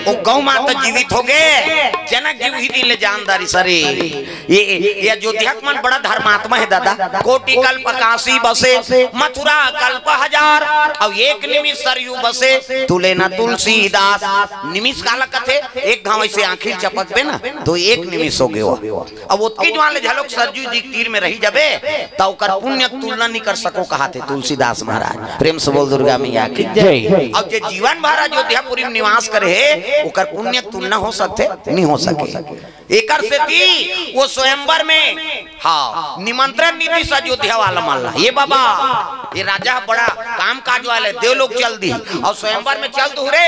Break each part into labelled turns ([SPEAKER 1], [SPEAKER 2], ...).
[SPEAKER 1] वो गौ माता जीवित हो गए। जनक जी वही दिले जानदारी सरे ये अयोध्या मन बड़ा धर्मात्मा है दादा। कोटि कल्प काशी बसे मथुरा कल्प हजार और एक निमिष सरयू बसे तुले न तुलसीदास। निमिष काला कथे एक गांव से आखिर चपक पे ना तो एक निमिष हो गयो। अब उसके वाले झलक सरयू जी तीर में रही जबे तो कर पुण्य तुलना नहीं कर सको कहा थे तुलसीदास महाराज। प्रेम से बोल दुर्गा मैया की जय। अब जे जीवन भर अयोध्यापुरी में निवास करे है ओकर पुण्य तुलना हो सकते नहीं हो सके। एकर से थी वो स्वयंवर में हाँ निमंत्रण नीति से अयोध्या वाला मानला ये बाबा ये राजा बड़ा काम काज वाले देव लोग चल दी और स्वयंवर में चल दू रे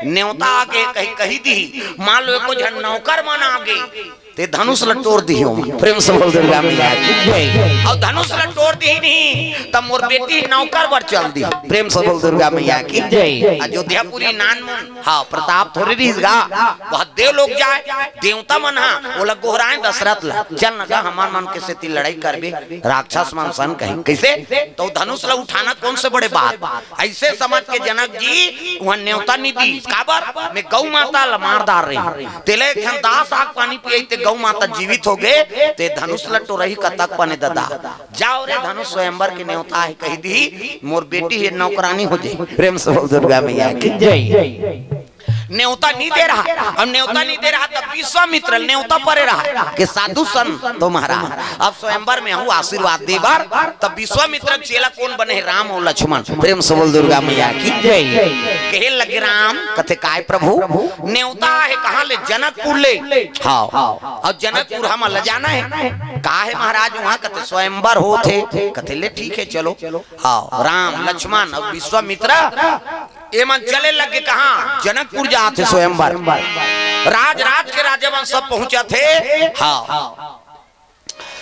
[SPEAKER 1] न्योता आगे कही दी मान लो को झन नौकर मन आगे ते धनुष लटोर दी हो। प्रेम से बोल दुर्गा मैया की जय। और धनुष लटोर दी नहीं तब मोर बेटी नौकर बर चल दी। प्रेम से बोल दुर्गा मैया की जय। अयोध्यापुरी नान हाँ प्रताप थोड़ी रहीगा बहुत देव लोग जाए देवता मन हा वो लग गोहराए दशरथ ला चल न जा हमार मन के से लड़ाई करबे राक्षस मन सन कहीं कैसे तो धनुष ला उठाना कौन से बड़े बात ऐसे समझ के जनक जी वहां न्योता नहीं दी काबर में गौ माता ला मारदार रही तेले दास आग पानी पिए गौ माता जीवित हो गए ते धनुष लट्टो रही कतक पने दादा जाओ रे धनुष स्वयंवर के न्योता है कही दी मोर बेटी है नौकरानी हो जाए। प्रेम से बोल दुर्गा मैया की जय। न्योता नहीं दे रहा और न्योता नहीं दे रहा तब विश्वामित्र न्योता परे रहा कि साधु सन तो महाराज अब स्वयंवर में हूँ आशीर्वाद दे बार तब विश्वामित्र चेला कौन बने राम और लक्ष्मण। प्रेम से बोल दुर्गा मैया की जय। कहे लगे राम कथे काय प्रभु न्योता है कहाँ ले जनकपुर ले हाँ और जनकपुर हम ल जाना है कहा है महाराज वहाँ कथे स्वयंवर हो थे कथे ले ठीक है चलो हाँ राम लक्ष्मण और विश्वामित्र ये मन चले लगे कहा जनकपुर जाते स्वयंवर राज के राजा मन सब पहुंचा थे हाँ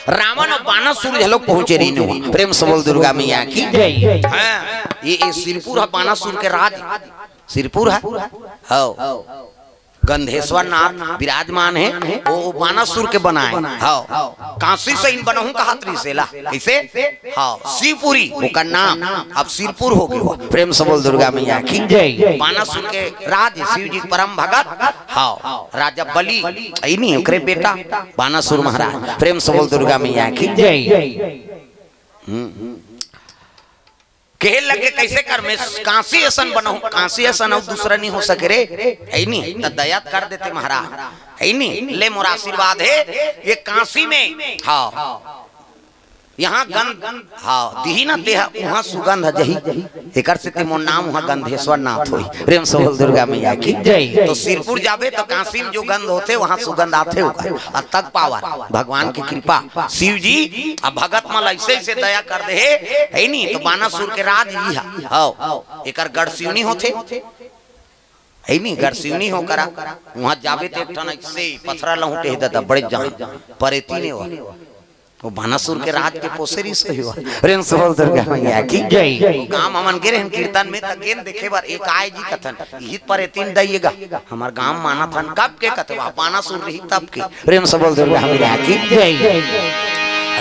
[SPEAKER 1] रावण और बानासुर लोग पहुंचे रही नहीं। प्रेम से बोल दुर्गा मैया की जय। ये सिरपुर है बानासुर के राज सिरपुर है हाँ गंधेश्वर नाथ विराजमान है वो बानासुर के बनाए हाँ काशी से इन बनहू कहा त्रिशेला कैसे हाँ शिवपुरी का नाम अब सिरपुर हो गया। प्रेम से बोल दुर्गा मैया की जय। बानासुर के राज शिव जी परम भगत हाँ राजा बलि नहीं ओकरे बेटा बानासुर महाराज। प्रेम से बोल दुर्गा मैया की जय। कहे लगे कैसे कर मैं काशी ऐसन बनाऊं काशी ऐसन और दूसरा नहीं हो सके रे है नहीं तो दया कर देते महाराज है नहीं ले मोर आशीर्वाद है ये काशी में हाँ यहाँ गंध हाँ दिही ना तेहा वहाँ सुगंध जही एकर से ते मोर नाम वहाँ गंधेश्वर नाथ होई। प्रेम से बोल दुर्गा मैया की जय। तो सिरपुर जाबे तो काशी में जो गंध होते वहाँ सुगंध आते होगा तक पावर भगवान की कृपा शिव जी अब भगत मल ऐसे ऐसे दया कर दे है नहीं तो बानासुर के राज ही हाँ एकर गढ़सिवनी होते है नहीं गढ़सिवनी हो करा वहाँ जाबे तो एक ठन ऐसे पथरा लहुटे दादा बड़े जहाँ परेती ने वो बानासुर के राज के पोसेरी से हुआ। प्रेम से बोल दुर्गा मैया की जय। गांव हमन गे रहन कीर्तन में तगेन देखे बार एक आए जी कथन हित पर तीन दइएगा हमार गांव माना थन कब के कथवा बानासुर रही तब के। प्रेम से बोल दुर्गा मैया की जय।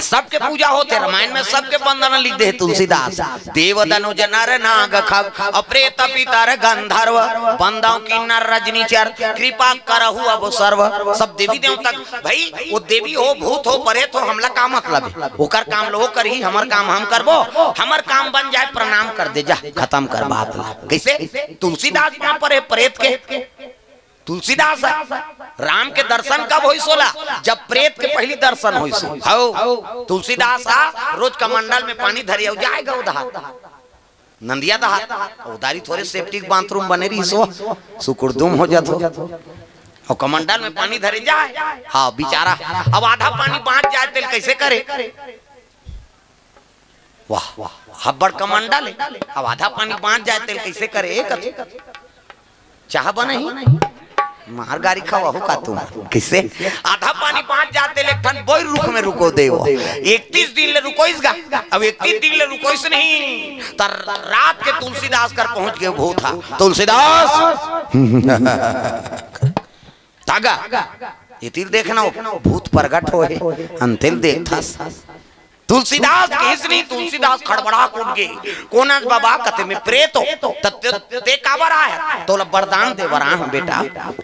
[SPEAKER 1] सबके पूजा होते रामायण में सबके वंदना लिख दे तुलसीदास देव दनुज नर नाग खग अप्रेत पितर गंधर्व बंदाओं की नर रजनीचर कृपा करहु अब सर्व। सब देवी देवता भाई वो देवी हो भूत हो प्रेत हो हमला का मतलब है ओकर काम लो करी हमर काम हम करबो हमर काम बन जाए प्रणाम कर दे जा खत्म कर बात। कैसे तुलसीदास वहां पर है प्रेत के तुलसीदास राम के दर्शन कब होई सोला जब प्रेत के पहली दर्शन होई सो हो तुलसीदास रोज कमंडल में पानी धरिया जाएगा उधर नंदिया दहा उधारी थोड़े सेफ्टी बाथरूम बने रही सो सुकुरदुम हो जातो और कमंडल में पानी धरे जाए हाँ बेचारा अब आधा पानी बांट जाए तेल कैसे करे वाह हब्बड़ कमंडल है अब आधा पानी बांट जाए तेल कैसे करे चाह बने ही मार गाड़ी खावा हो का तुम किसे आधा पानी बांट जाते लेकिन बोई रुख में रुको दे 31 दिन ले रुकोइस गा अब 31 दिन ले रुकोइस नहीं तर रात के तुलसीदास कर पहुंच गए वो था तुलसीदास तागा ये तिल देखना भूत प्रगट हो है अंतिल देखता तुलसीदास केसरी तुलसीदास खड़बड़ा कूद गए कोनस बाबा कते में प्रेत हो ते काबर आया तो वरदान दे वरा हूं बेटा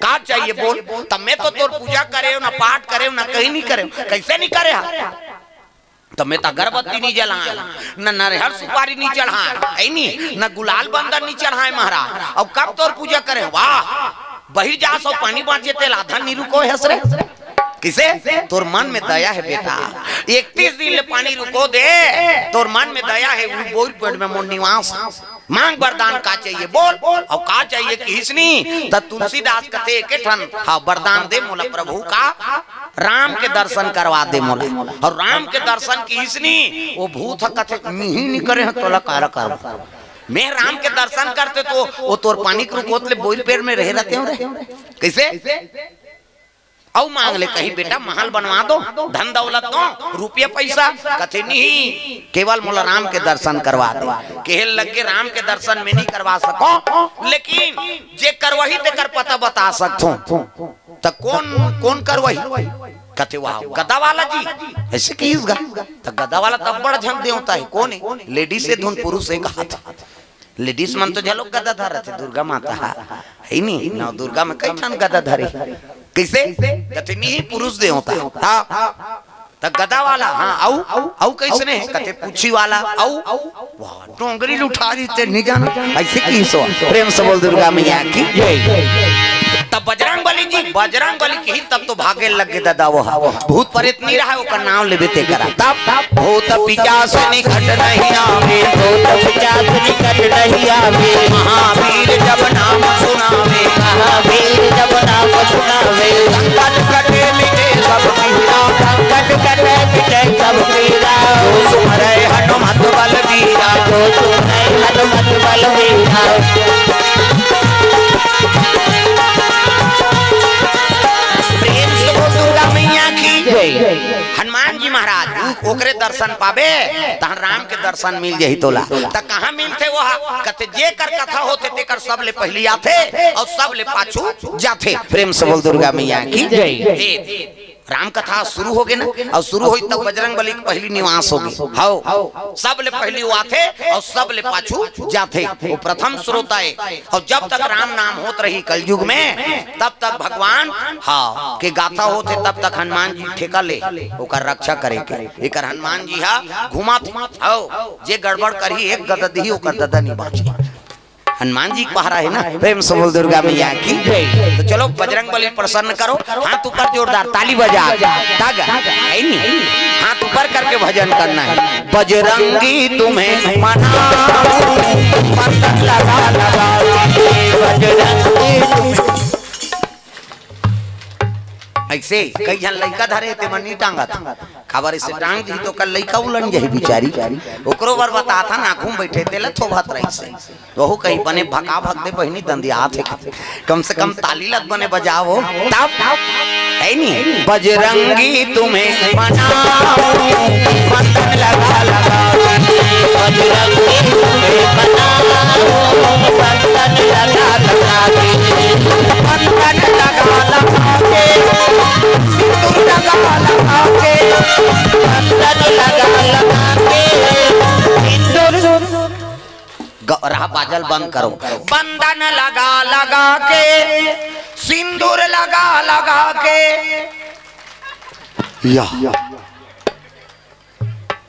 [SPEAKER 1] का चाहिए बोल तब मैं तो तोर पूजा करे ना पाठ करे ना कहीं नहीं करे कैसे नहीं करे तो मैं तो अगरबत्ती नहीं जलाए न नरहर सुपारी नहीं चढ़ाए नहीं न गुलाल बंदर नहीं चढ़ाए महाराज अब कब तोर पूजा करे वाह बही जा सो पानी बांचे तेल आधा नहीं रुको हंसरे किसे तोर मन में दया है बेटा 31 दिन ले पानी रुको दे तोर मन में दया है वो बोल पेट में मोर निवास मांग वरदान का चाहिए बोल और का चाहिए कि हिसनी त तुलसीदास कथे के ठन हां वरदान दे मोला प्रभु का राम के दर्शन करवा दे मोला और राम के दर्शन की हिसनी वो भूत कथे नहीं करे तोला कार कर मैं राम के दर्शन करते तो वो तोर पानी के रुकोतले बोल पेड़ में रह रहते हो कैसे औ मांग ले कहीं बेटा महल बनवा दो धन दौलत दो रुपया पैसा कथे नहीं केवल मोला राम के दर्शन करवा दो केहल लग के राम के दर्शन में नहीं करवा सको लेकिन जे करवही ते कर पता बता सकतो तो कौन करवही कथे वाह गदा वाला जी ऐसे किस गा तो गदा वाला तब बड़ा झंक दे होता है कौन है लेडीज से धुन पुरुष से कहा था लेडीज मन तो झलोक गदा धर थे दुर्गा माता है नहीं नौ दुर्गा में कई ठन गदा धरे कैसे कथे नहीं पुरुष दे होता हां त गदा वाला हां औ कैसे ने कथे पूछी वाला औ वाह टोंगरी उठा दी ते नहीं जाना ऐसे की सो प्रेम से बोल दुर्गा मैया की तब बजरंगबली जी बजरंगबली की तब तो भागे लगे दादा वो भूत प्रेत नहीं रहा ओकर नाम लेबे ते करा तब भूत पिशाच निकट नहीं आवे भूत पिशाच निकट नहीं आवे महावीर जब नाम सुनावे महावीर जब नाम सुनावे संकट कटे मिटे सब पीरा संकट कटे मिटे सब पीरा सुमरे हनुमत बलवीरा सुमरे हनुमत बलवीरा हनुमान जी महाराज ओकरे दर्शन पावे तहन राम के दर्शन मिल जाही तोला त कहां मिलथे वो कते जे कर कथा होते तेकर सब ले पहली आथे और सब ले पाछू जाथे प्रेम से बोल दुर्गा मैया की जय राम कथा शुरू हो गए ना और शुरू हुई तब बजरंगबली की पहली निवास होगी हां सब ले पहली वो आथे और सब ले पाछू जाथे वो प्रथम स्रोत है और जब तक राम नाम होत रही कलयुग में तब तक भगवान हां के गाथा होते तब तक हनुमान जी ठेका ले ओकर रक्षा करे के एकर हनुमान जी हा घुमात हो जे गड़बड़ करही एक गददी ओकर ददा नहीं बाची हनुमान जी पहरा है ना प्रेम से बोल दुर्गा मैया की तो चलो बजरंगबली प्रसन्न करो हाथ ऊपर जोरदार ताली बजा तागा है नहीं हाथ ऊपर करके भजन करना है बजरंगी तुम्हें मनाऊं बंधन लगा लगा बजरंगी ऐसे कई जन लइका धरे ते मनी टांगा था खबर से टांग दी तो कल लइका उलन जही बिचारी ओकरो बर बता था ना घूम बैठे तेल थोभत रही से वहु कहीं बने भका भग दे बहिनी दंदिया थे कम से कम ताली लग बने बजाओ तब है नहीं बजरंगी तुम्हें मनाऊं बंधन लगा लगा बजरंगी तुम्हें मनाऊं बंधन लगा लगा बंधन लगा लगा के सिंदूर लगा लगा के बंधन लगा लगा के सिंदूर रहा बाजल बंद करो बंधन लगा लगा के सिंदूर लगा लगा के या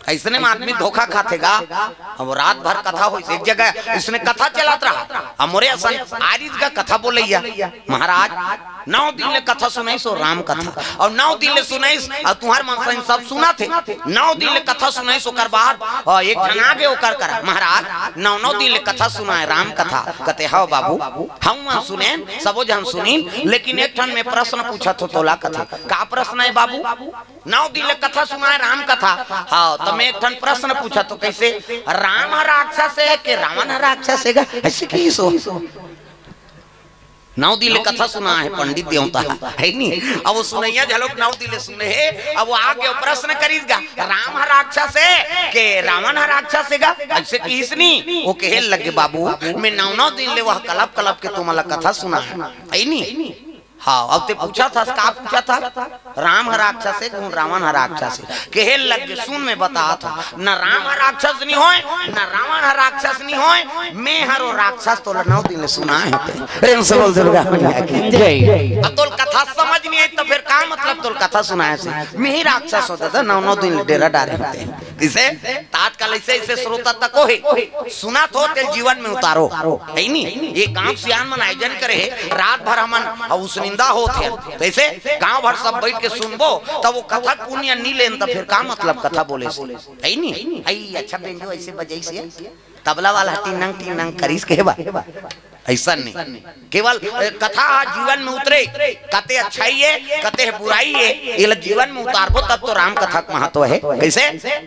[SPEAKER 1] ऐसने में आदमी धोखा खातेगा अब रात भर कथा हो एक जगह इसने कथा चलात रहा हमरे असन आरिज का कथा बोलैया महाराज 9 दिन ले कथा सुनाई सो राम कथा और 9 दिन ले सुनाई और तुम्हार मन सब सुना थे 9 दिन ले कथा सुनाई सो कर बाद एक जना के ओकर करा महाराज 9 दिन ले कथा सुनाए राम कथा कते हां बाबू हम सुने सबो जन सुनी लेकिन एक ठन में प्रश्न पूछा तो तोला कथा का प्रश्न है बाबू 9 दिन ले कथा सुनाए राम कथा हां तो मैं एक ठन प्रश्न पूछा तो कैसे राम राक्षस है कि रावण राक्षस है ऐसे की सो 9 दिन ले कथा सुना है पंडित देवता है नहीं अब वो सुनैया झलोक 9 दिन ले सुने है अब वो आगे प्रश्न करीगा राम राक्षस है के रावण राक्षस है ऐसे की इसनी वो कहे लगे बाबू मैं 9 दिन ले वह कलप कलप के तुम्हारा कथा सुना है नहीं हाँ अब ते पूछा था का पूछा था राम है राक्षस है कौन रावण है राक्षस है कहे लग गए सुन में बता था न राम है राक्षस नहीं होए न रावण है राक्षस नहीं होए मैं हरो राक्षस तो 9 दिन ले सुना है प्रेम से बोल दुर्गा मैया की जय। अब तोल कथा समझ नहीं आई तो फिर का मतलब तोल कथा सुनाया से मैं ही राक्षस होता था 9 दिन डेरा डाले होते किसे तात्काल ऐसे ऐसे श्रोता तक को है सुना तो तेल जीवन में उतारो है नहीं ये गांव सियान मन आयोजन करे रात भर हमन उस निंदा होते वैसे गांव भर सब बैठ के सुनबो तब वो कथा पुण्य नहीं लेन तो फिर का मतलब कथा बोले से है नहीं आई अच्छा बेंजो ऐसे बजाई से तबला वाला टिंग नंग करीस के बा ऐसा नहीं केवल कथा जीवन में उतरे कते अच्छाई है कते बुराई है ये जीवन में उतारबो तब तो राम कथा का महत्व है कैसे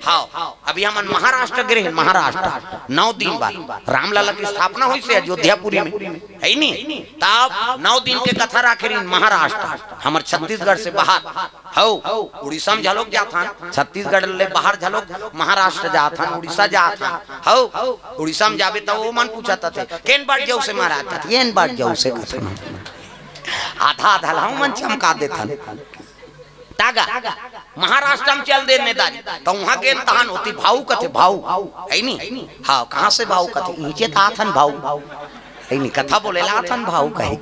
[SPEAKER 1] हाँ अभी हम महाराष्ट्र गए महाराष्ट्र 9 दिन बाद रामलला की स्थापना हुई से अयोध्यापुरी में है नहीं तब 9 दिन के कथा रखे महाराष्ट्र हमारे छत्तीसगढ़ से बाहर हो उड़ीसा में झलोक जाता छत्तीसगढ़ ले बाहर झलोक महाराष्ट्र जाता उड़ीसा जाता हो उड़ीसा में जाबे तो वो मन पूछता थे केन बार जाऊ से महाराज था ये बार जाऊ से आधा आधा लाऊ मन चमका देता तागा महाराष्ट्र में चल दे नेताजी तो वहां के तहन होती भाऊ कथे भाऊ है नहीं हाँ कहां से भाऊ कथे नीचे ताथन भाऊ है नहीं कथा बोले लाथन भाऊ कहे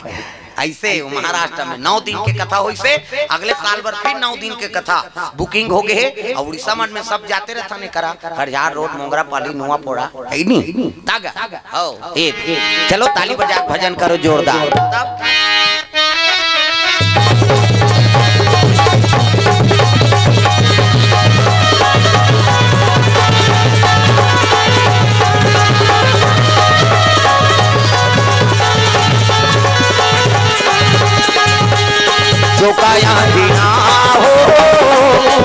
[SPEAKER 1] ऐसे महाराष्ट्र में 9 दिन के कथा हुई से अगले साल भर फिर 9 दिन के कथा बुकिंग हो गए और उड़ीसा मन में सब जाते रहता ने करा हरियार रोड मोगरा पाली नुआ पोड़ा है नहीं तागा हो चलो ताली बजा भजन करो जोरदार तब
[SPEAKER 2] चौकाया दिया हो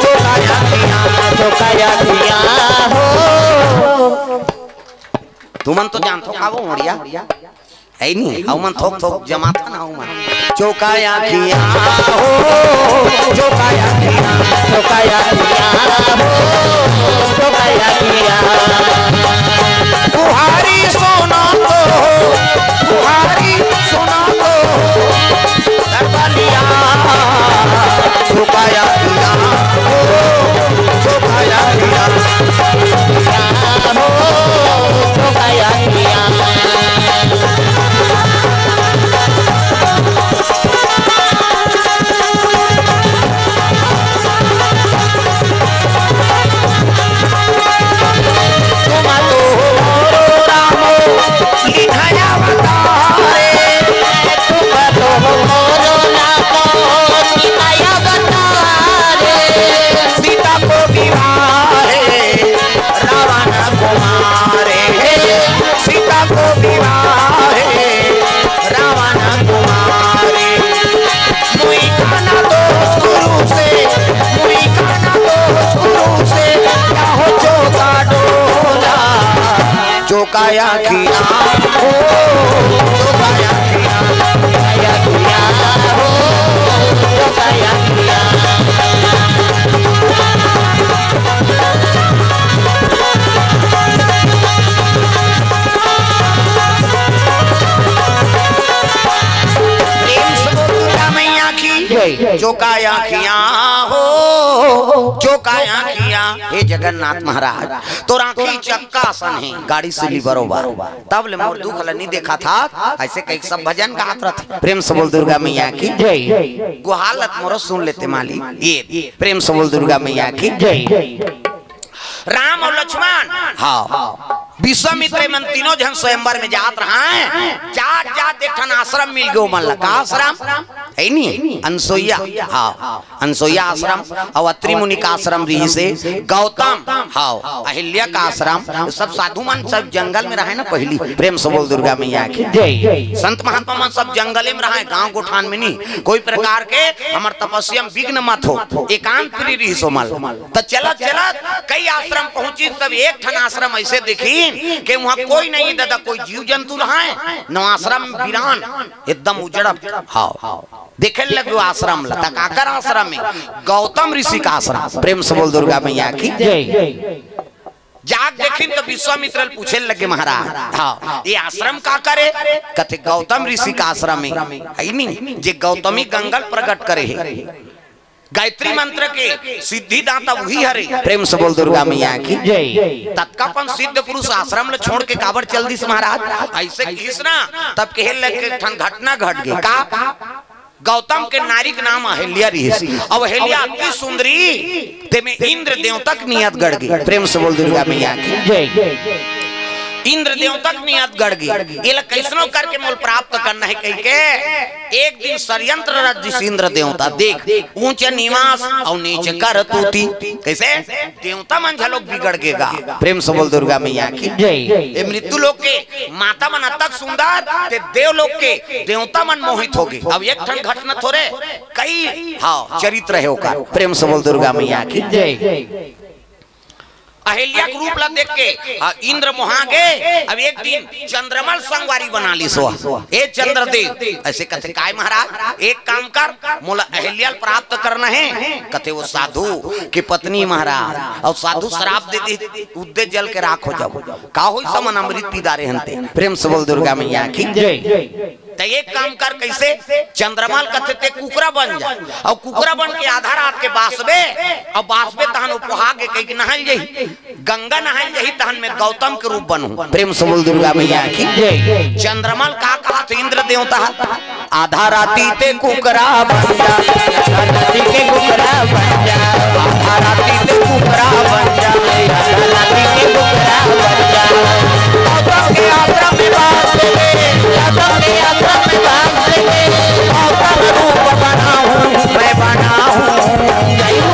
[SPEAKER 2] चौकाया दिया हो
[SPEAKER 1] तुमन तो जान थो खावो मुड़िया है नहीं हाउ मन थोक थोक जमा था ना हाउ मन
[SPEAKER 2] चौकाया दिया हो चौकाया दिया हो चौकाया दिया बुहारी सोना तो बुहारी सोना तो दरबालिया चौकाया दिया हो चौकाया दिया हो चौकाया दिया चौकाया किया हो चौकाया किया हो चौकाया किया
[SPEAKER 1] चौकाया किया हो चौकाया किया हे जगन्नाथ महाराज तो राखी चक्का सन है गाड़ी से ली बरोबर तब ले मोर दुख नहीं देखा था ऐसे कई सब भजन गात रहे प्रेम से बोल दुर्गा मैया की जय गुहालत मोरो सुन लेते माली ये प्रेम से बोल दुर्गा मैया की जय राम और लक्ष्मण हाँ विश्वामित्र मन तीनों जन स्वयंवर में जात रहा है जात देखन आश्रम मिल गयो मन लगा आश्रम है नहीं अनसोईया हाँ अनसोईया आश्रम और अत्रि मुनि का आश्रम रही से गौतम हाँ अहिल्या का आश्रम सब साधु मन सब जंगल में रहे ना पहली प्रेम से बोल दुर्गा मैया की संत महात्मा मन सब जंगले में रहे गांव गोठान में नहीं कोई प्रकार के हमार तपस्या विघ्न मत हो एकांत रही सो मल तो चलत चलत कई आश्रम पहुंची तब एक ठन आश्रम ऐसे देखी कि वहाँ कोई नहीं दादा कोई जीव जंतु रहा है न आश्रम वीरान एकदम उजड़ा हाँ देखे लगे आश्रम लता काकर आश्रम में गौतम ऋषि का आश्रम प्रेम से बोल दुर्गा मैया की जाग देखिन तो विश्वामित्र पूछे लगे महाराज हाँ ये आश्रम का करे कथे गौतम ऋषि का आश्रम है नहीं जे गौतमी गंगल प्रकट करे है गायत्री मंत्र के सिद्धिदाता वही हरे प्रेम से बोल दुर्गा मैया की जय। तत्कापन सिद्ध पुरुष आश्रम ले छोड़ के काबर चल दिस महाराज ऐसे कृष्णा तब कहे लगे घटना घट गई का गौतम के नारी का नाम अहिल्या रही अब अहिल्या अति सुंदरी ते में इंद्र देवता की नियत गड़ गई प्रेम से बोल दुर्गा मैया की जय। इंद्र देवता की नियत गड़ गई ये कैसनो करके मोल प्राप्त करना है कह के एक दिन षड्यंत्र रच इंद्र देवता देख ऊंचे निवास और नीचे कर तूती कैसे देवता मन झलोक बिगड़ गेगा प्रेम से बोल दुर्गा मैया की जय। मृत्यु लोक के माता मन अतक सुंदर ते देव लोक के देवता मन मोहित हो गए अब एक ठन घटना थोड़े कई हाँ चरित्र है होकर प्रेम से बोल दुर्गा मैया की जय। अहिल्या के रूप ला देख के इंद्र मोहा गए अब एक दिन चंद्रमल संगवारी बना ली सो ए चंद्रदेव ऐसे कथे काय महाराज एक काम कर मोला अहिल्या प्राप्त करना है कथे वो साधु की पत्नी महाराज और साधु शराब दे दे उद्दे जल के राख हो जाओ का होई समन अमृत पीदारे हंते प्रेम से बोल दुर्गा मैया की जय। तो एक काम कर कैसे चंद्रमल कथे ते कुकरा बन जा और कुकरा बन के आधा रात के बासबे और बासबे तहन उपहा के कहीं नहाल जही गंगा नहाल जही तहन में गौतम के रूप बनू प्रेम से बोल दुर्गा मैया की जय। चंद्रमल का कहा तो इंद्र देवता आधा राती ते कुकरा बन जा के कुकरा बन जा आधा राती ते कुकरा बन जा आधा राती के कुकरा बन जा गौतम के आश्रम में बास ले गौतम के आश्रम में बास ले गौतम रूप बना हूं मैं बना हूं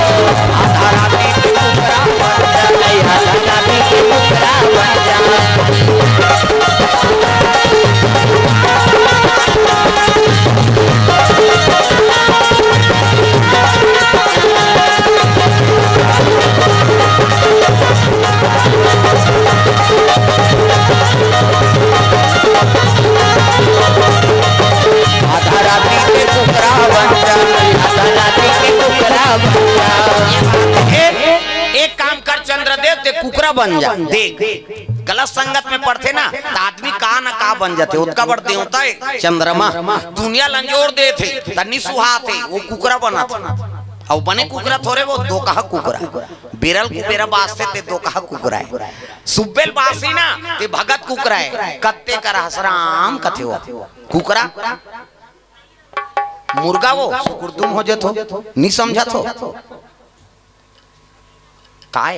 [SPEAKER 1] आधा राती के कुकरा बन जा आधा राती के कुकरा बन जा एक काम कर चंद्रदेव ते कुकरा बन जा देख गलत संगत में पड़ते ना तो आदमी का ना का बन जाते उसका बड़ देवता है चंद्रमा दुनिया लंजोर दे थे तन्नी सुहा थे वो कुकरा बना था और बने कुकरा थोड़े वो दो कहा कुकरा बिरल कुबेरा बास्ते ते दो कहा कुकरा है सुबेल बासी ना ते भगत कुकरा है कत्ते का रहसराम कथे हो कुकरा मुर्गा वो सुकुरदुम हो जतो नहीं समझा तो काय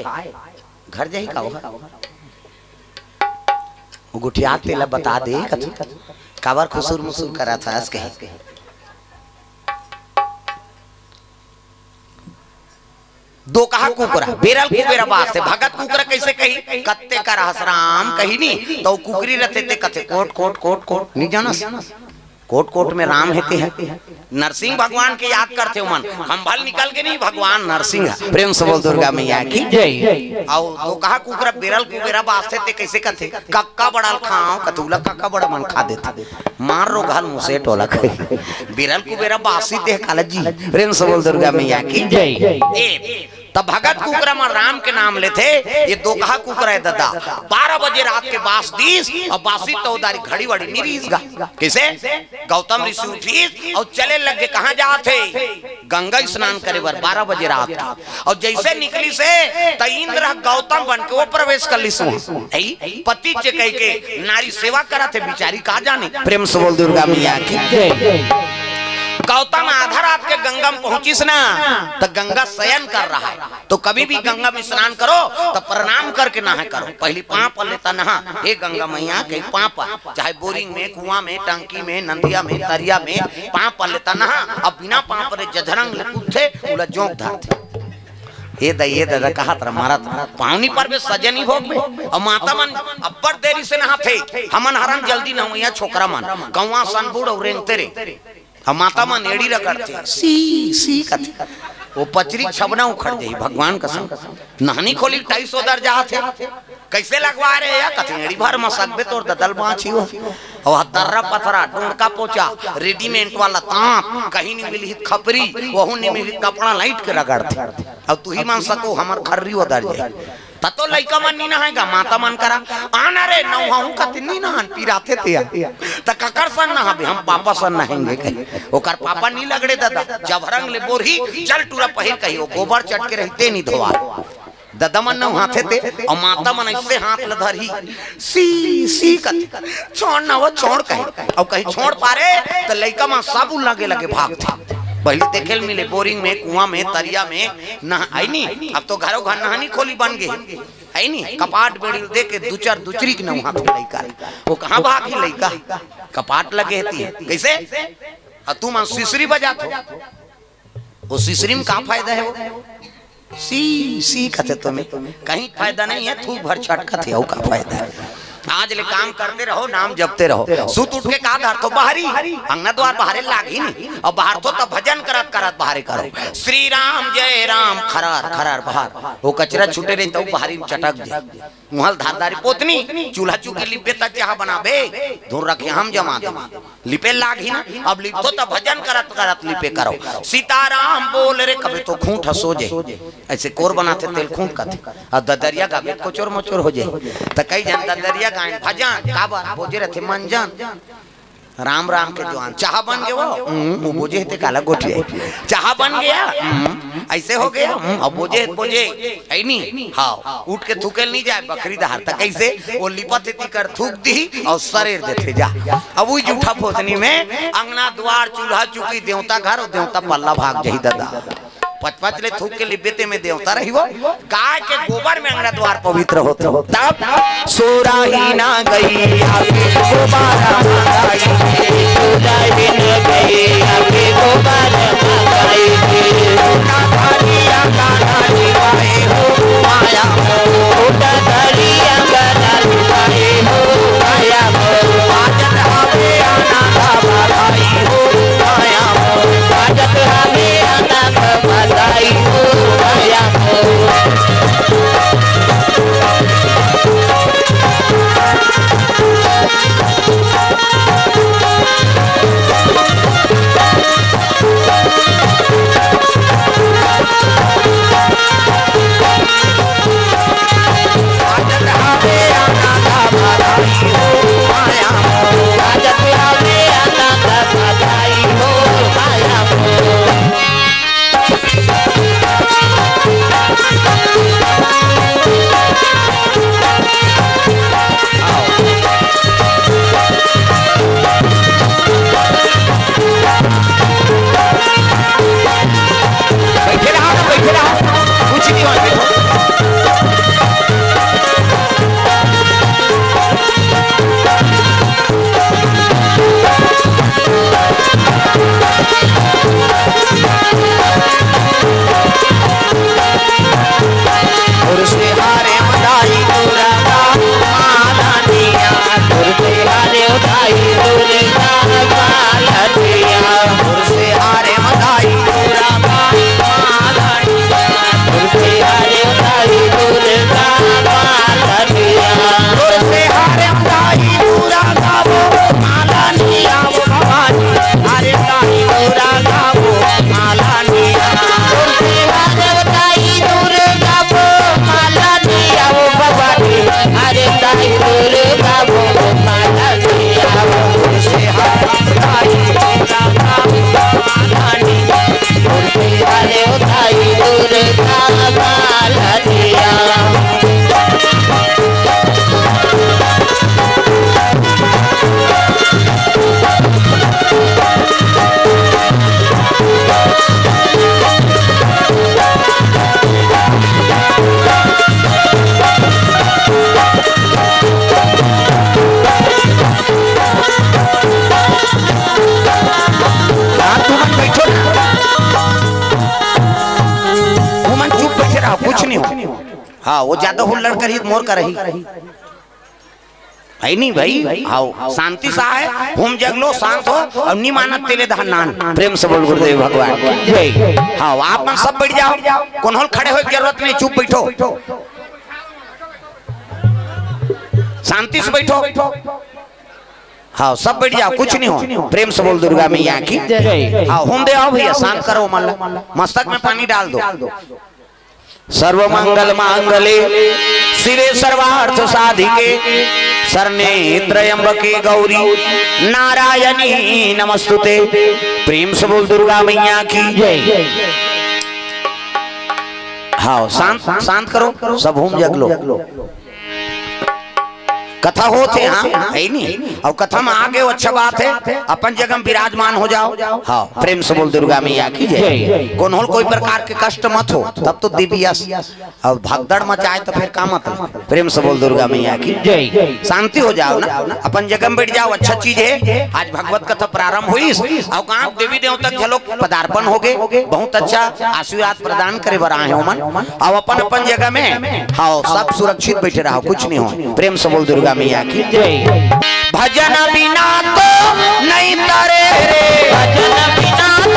[SPEAKER 1] घर जाही का वो गुठिया तेला बता दे कथी काबर खुसुर मुसुर करा था आज कहे दो कहा कुकरा बेरल कुबेरा बात से भगत कुकरा कैसे कही कत्ते का रहसराम कही नहीं तो कुकरी रहते थे कथे कोट कोट कोट कोट नहीं जाना कोट कोट में राम हेते हैं नरसिंह भगवान के याद करते हो मन हम भल निकल के नहीं भगवान नरसिंह प्रेम से बोल दुर्गा मैया की जय। और तो कहा कुकरा बेरल कुबेरा बास्ते ते कैसे कथे कक्का बड़ाल खाओ कतूला कक्का बड़ा मन खा देता मार रो घाल मुसे टोला बेरल कुबेरा बासी ते कालजी प्रेम से बोल दुर्गा मैया की जय। तब भगत कुकरा में राम के नाम लेते ये दो कहा कुकरा है दादा 12 बजे रात के बास दीस और बासी तौदारी घड़ी वड़ी निरीस गा कैसे गौतम ऋषि उठी और चले लगे कहाँ जाते गंगा स्नान करे बर 12 बजे रात और जैसे निकली से तो इंद्र गौतम बन के वो प्रवेश कर ली पति चे कह के नारी सेवा करा थे बिचारी कहा जाने प्रेम से बोल दुर्गा मैया की गौतम आधा रात के गंगा में पहुंचिस ना तो गंगा शयन कर रहा है तो कभी भी गंगा में स्नान करो तो प्रणाम करके नहा करो पहली पाप लेता नहा हे गंगा मैया के पाप चाहे बोरिंग में कुआं में टंकी में नंदिया में तरिया में पाप लेता नहा अब बिना पाप रे जझरंग ले कूदे उला जोंक धरते ये दादा कहा तर मारा पावनी पर भी सजनी भोग में और माता मन अब्बर देरी से नहाते हमन हरन जल्दी न हुआ छोकरा मन कौवा सन बूढ़ और रेंगते रे हम माता मन एड़ी रगड़ते सी सी कथे वो पचरी छबना उखड़ जाई भगवान कसम नहानी खोली 250 दर्जा थे कैसे लगवा रहे या कथे एड़ी भर मसकबे तोर ददल बाछी हो और दर्रा पथरा डोंका पोचा रेडीमेड वाला तांत कहीं नहीं मिली खपरी वहु नहीं मिली कपड़ा लाइट के रगड़ते अब तू ही मान सको हमर खर्री उधर जाए तो लइका मन नहीं नहाएगा माता मन करा आना रे नौहाऊ का नहीं नहान पिराते ते त ककर सन नहाबे हम पापा सन नहाएंगे कहीं ओकर पापा नहीं लगड़े दादा जब रंग ले बोरही चल टूरा पहिर कही ओ गोबर चट के रहते नहीं धोवा दादा मन न हाथे ते और माता मन ऐसे हाथ ल धरही सी सी कत छोड़ ना वो छोड़ कही और कहीं छोड़ पारे तो लइका में साबुन लगे लगे भागते पहले देखे मिले बोरिंग में कुआं में तरिया में नहा आई नहीं अब तो घरों घर नहानी खोली बन गई आई नहीं कपाट बेड़ी दे के दूसरी की नहा थे लइका वो कहाँ भागी लइका कपाट लगे थी कैसे और तुम सिसरी बजा तो वो सिसरी में कहाँ फायदा है वो सी कहते तुम्हें कहीं फायदा नहीं है थूक भर छटका थे का फायदा है आज ले काम करते रहो नाम जपते रहो सुत उठ के कहा धर तो बाहरी अंगना द्वार बाहरे लागी नहीं और बाहर तो भजन करत करत बाहरे करो श्री राम जय राम खरार खरार बाहर वो कचरा छूटे रहे तो बाहरी चटक दे मुहल धारदारी पोतनी चूल्हा चूके लिपे तक चाह बनाबे धूर रखे हम जमा दे लिपे लागी ना अब लिपो तो भजन करत करत लिपे करो सीताराम बोल रे कभी तो खूंट हसो जे ऐसे कोर बनाते तेल खूंट का और ददरिया गावे कोचोर मोचोर हो जाए तो कई जन ददरिया गायन भजन काबा बोझे रहे मंजन राम राम के जवान चाह बन गए वो बोझे थे काला गोठिए चाह बन गया ऐसे हो गया अब बोझे बोझे है नहीं हाँ उठ के थूकेल नहीं जाए बकरी दहार तक कैसे वो लिपत कर थूक दी और शरीर देते जा अब वही जूठा पोतनी में अंगना द्वार चूल्हा चुकी देवता घर और देवता पल्ला भाग जाही दादा पचपच ले थूक के लिबेते में देवता रही वो गाय के गोबर में अंगना द्वार पवित्र होते हो तब सोरा ही ना गई आगे दोबारा गई सोरा ही ना गई आगे दोबारा गई ना धारिया गाना गाए हो माया हो धारिया गाना गाए हो माया हो आजत हमें आना भाई हो माया हो आजत हमें आना भाई हो माया हो हाँ वो ज्यादा हुल्लड़ करी मोर कर रही है नहीं भाई हाँ शांति सा है हम जगलो शांत हो और नहीं मानत तेरे धान प्रेम से बोल गुरुदेव भगवान हाँ आप मन सब बैठ जाओ कौन होल खड़े हो जरूरत नहीं चुप बैठो शांति से बैठो हाँ सब बैठ जाओ कुछ नहीं हो प्रेम से बोल दुर्गा मैया की हाँ होम दे आओ भैया शांत करो मल्ला मस्तक में पानी डाल दो सर्वमंगल मांगले शिवे सर्वार्थ साधिके शरण्ये त्र्यंबके गौरी नारायणी नमस्तुते। प्रेम से बोल दुर्गा मैया की जय। हाँ शांत शांत करो, सब होम जग लो। कथा होते हाँ है नहीं, और कथा में आगे अच्छा बात है, अपन जगह विराजमान हो जाओ। हाँ प्रेम से बोल दुर्गा मैया की जय। कौन हो कोई प्रकार के कष्ट मत हो, तब तो दिव्यस और भगदड़ मचाए तो फिर का मतलब। प्रेम से बोल दुर्गा मैया की जय। शांति हो जाओ ना, अपन जगह में बैठ जाओ, अच्छा चीज है। आज भगवत कथा प्रारंभ हुई और गांव देवी देवता के लोग पदार्पण हो गए, बहुत अच्छा आशीर्वाद प्रदान करे बर आए हो मन। और अपन अपन जगह में हाँ सब सुरक्षित बैठे रहो, कुछ नहीं हो। प्रेम से बोल दुर्गा मैया की जय। भजन बिना तो नहीं तरे रे, भजन बिना तो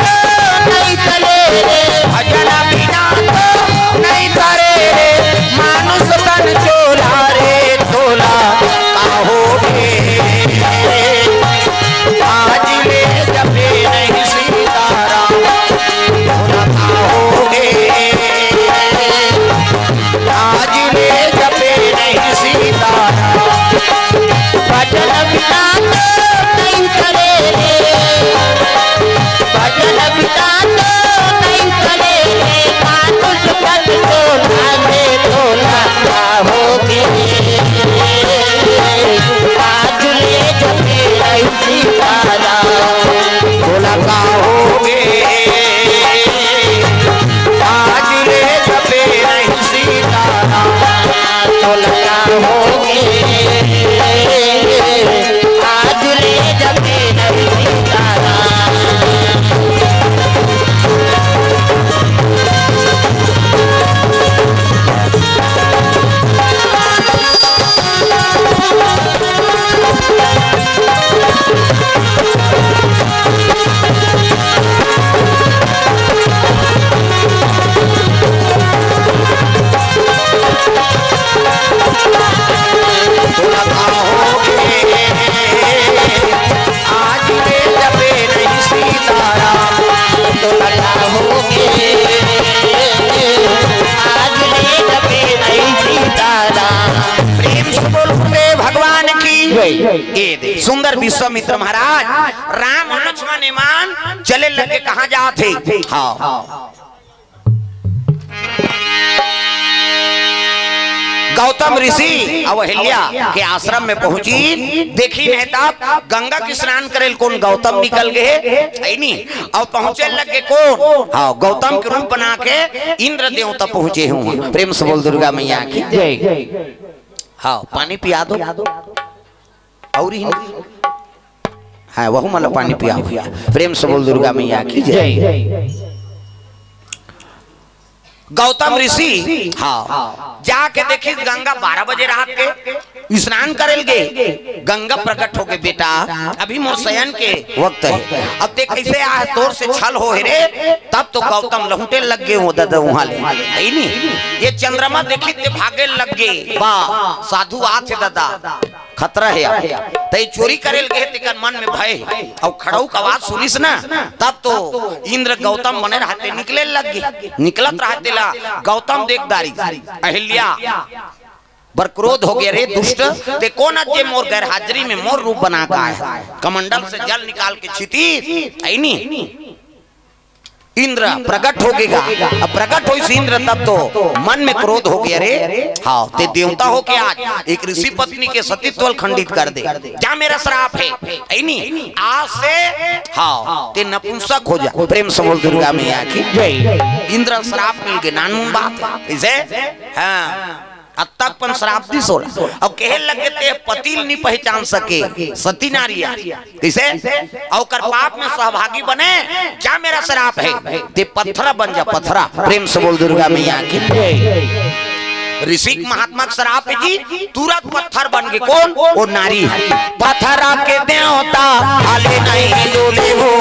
[SPEAKER 1] नहीं चले रे, भजन बिना तो नहीं तरे रे। मानुष तन चोला रे तोला काहोगे, आज ले जपे नहीं सीताराम तोला काहोगे, आज ले जपे नहीं सीताराम। भजन बिना तो नहीं चले रे, भजन बिना तो नहीं चले रे। मानुष तन चोला रे तोला काहोगे, आज ले जपे नहीं सीताराम तोला काहोगे, आज ले जपे नहीं सीताराम तोला काहोगे, आज ले जपे नहीं सीताराम। सुंदर विश्वामित्र महाराज राम और लक्ष्मण निमान चले लगे कहाँ जाते। हाँ गौतम ऋषि अवहेल्या के आश्रम में पहुंची, देखी मेहता गंगा की स्नान करे कौन गौतम निकल गए नहीं, और पहुंचे लगे कौन। हाँ गौतम के रूप बना के इंद्र देवता पहुंचे हूँ। प्रेम से बोल दुर्गा मैया की जय। हाँ पानी पिया दो और हाँ वह मतलब पानी पिया हुआ। प्रेम से बोल दुर्गा मैया की जय। गौतम ऋषि हाँ जाके देखी गंगा 12 बजे रात के स्नान करे गए, गंगा प्रकट हो गए। बेटा अभी मोर शयन के वक्त है, अब देख कैसे आ तोर से छल हो रे। तब तो गौतम लहुटे लग गए हो दादा वहां ले नहीं, ये चंद्रमा देखी ते भागे लग गए। वाह साधु आथे दादा खतरा है, तई चोरी करेल गए तेकर मन में भय और खड़ाऊ का आवाज सुनिस ना, तब तो इंद्र गौतम बने रहते निकले लग गए। निकलत रहते ला गौतम देखदारी अहिल्या बर क्रोध हो गया रे दुष्ट, ते कौन अजे मोर गैर हाजिरी में मोर रूप बना का है, कमंडल से जल निकाल के छिटी ऐनी इंद्र प्रकट हो गएगा। अब प्रकट हो इंद्र तब तो मन में क्रोध हो गया रे। हाँ ते देवता हो के आज एक ऋषि पत्नी के सतीत्व खंडित कर दे, क्या मेरा श्राप है ऐनी आज से हाँ ते नपुंसक हो जा। प्रेम से बोल दुर्गा मैया की जय। इंद्र श्राप मिल गए नानून बात इसे हाँ अब तक पन श्राप दी सोला और कहे लगे ते पतिल नहीं पहचान सके सती नारिया किसे और कर पाप में सहभागी बने, क्या मेरा श्राप है ते पत्थरा बन जा पत्थरा। प्रेम से बोल दुर्गा मैया की ऋषि महात्मा श्राप जी तुरंत पत्थर बन गए। कौन वो नारी पत्थरा के देवता हाले नहीं डोले वो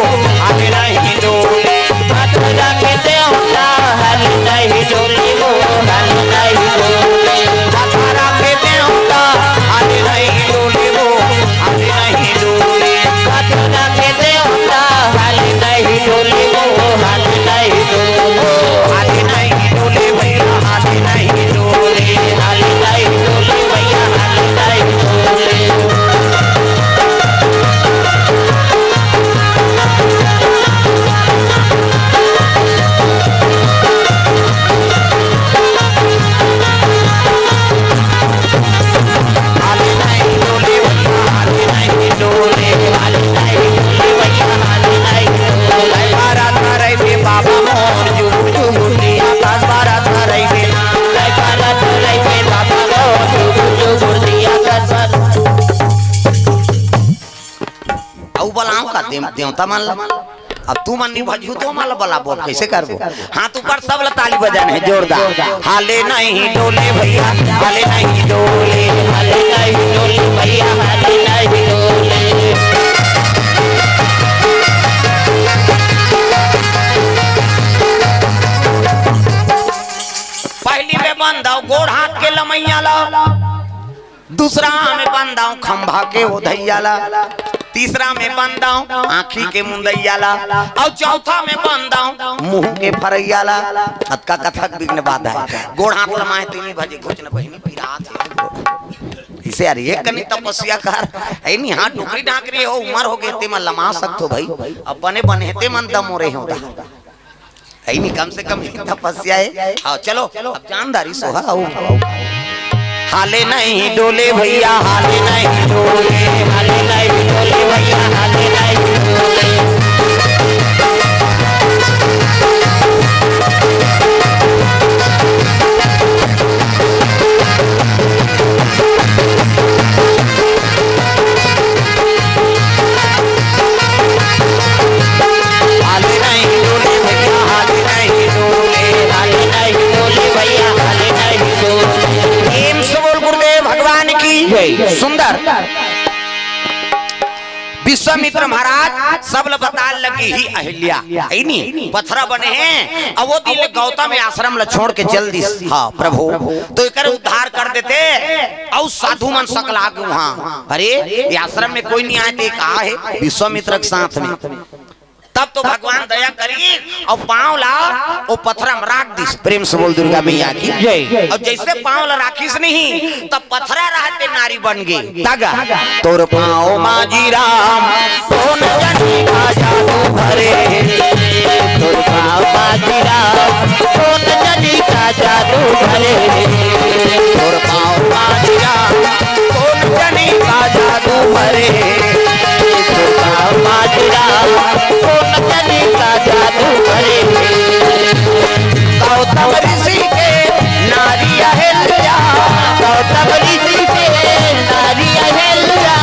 [SPEAKER 1] हाले नहीं डोले, पत्थरा के देवता हाले नहीं डोले वो हाले नहीं डोले, पत्थरा के देवता हाले नहीं डोले वो हाले नहीं डोले, पत्थरा के देवता हाले नहीं डोले वो हाले नहीं डोले, हाले नहीं डोले भैया देवता मान ला। अब तू मन नहीं भजू तो माला बला बोल कैसे करबो। हाथ ऊपर सब ला ताली बजाने है जोरदार। हाले नहीं डोले भैया हाले नहीं डोले
[SPEAKER 2] हाले नहीं डोले भैया हाले नहीं डोले।
[SPEAKER 1] पहली में बंदाओ गोड़ हाथ के लमैया ला, दूसरा में बंदाओ खंभा के ओधैया ला, तीसरा में बंदाओ आँखी के मुंदैया ला, और चौथा में बंदाओ मुंह के फरैया ला। अतका कथक बिघ्न बाधा है। गोड़ हाथ लमाए तीनी भजे कुछ न बहिनी पिरात है इसे यार ये कनी तपस्या कर ऐ नी हाथ डुकरी ढाकरी हो उम्र हो गए ते मन लमा सकतो भाई अपने बनेते मन दम मोरे होता ऐ नी कम से कम तपस्या है। आओ चलो अब जानदारी सोहा आओ। हाले नहीं डोले भैया हाले नहीं डोले
[SPEAKER 2] हाले नहीं डोले भैया हाले नहीं डोले।
[SPEAKER 1] हाले नहीं डोले भैया हाले नहीं डोले
[SPEAKER 2] हाले नहीं डोले भैया हाले नहीं डोले।
[SPEAKER 1] प्रेम से बोल गुरुदेव भगवान की। सुंदर विश्वामित्र महाराज सब बता लगी ही अहिल्या नहीं पत्थरा बने हैं अब वो दिल गौतम में आश्रम ला छोड़ के चल दी। हाँ प्रभु तो एक उद्धार कर देते और साधु मन सकला वहाँ। अरे ये आश्रम में कोई नहीं आए थे कहा है विश्वामित्र के साथ में। तब तो भगवान दया करी और पांव ला वो पत्थरा में राख दी। प्रेम से बोल दुर्गा मैया की। और जैसे पांव ला राखीस नहीं तब पत्थरा रहते नारी बन गई। तगा तोर पांव माजी राम
[SPEAKER 2] कौन जाने का जादू भरे तोर पाँव माजी राम कौन जाने का जादू भरे
[SPEAKER 1] तोर पांव माजी राम कौन जाने का जादू भरे
[SPEAKER 2] तोर पाँव माजी राम कौन जाने का जादू भरे।
[SPEAKER 1] गौतम ऋषि के नारी अहिल्या
[SPEAKER 2] गौतम ऋषि के नारी अहिल्या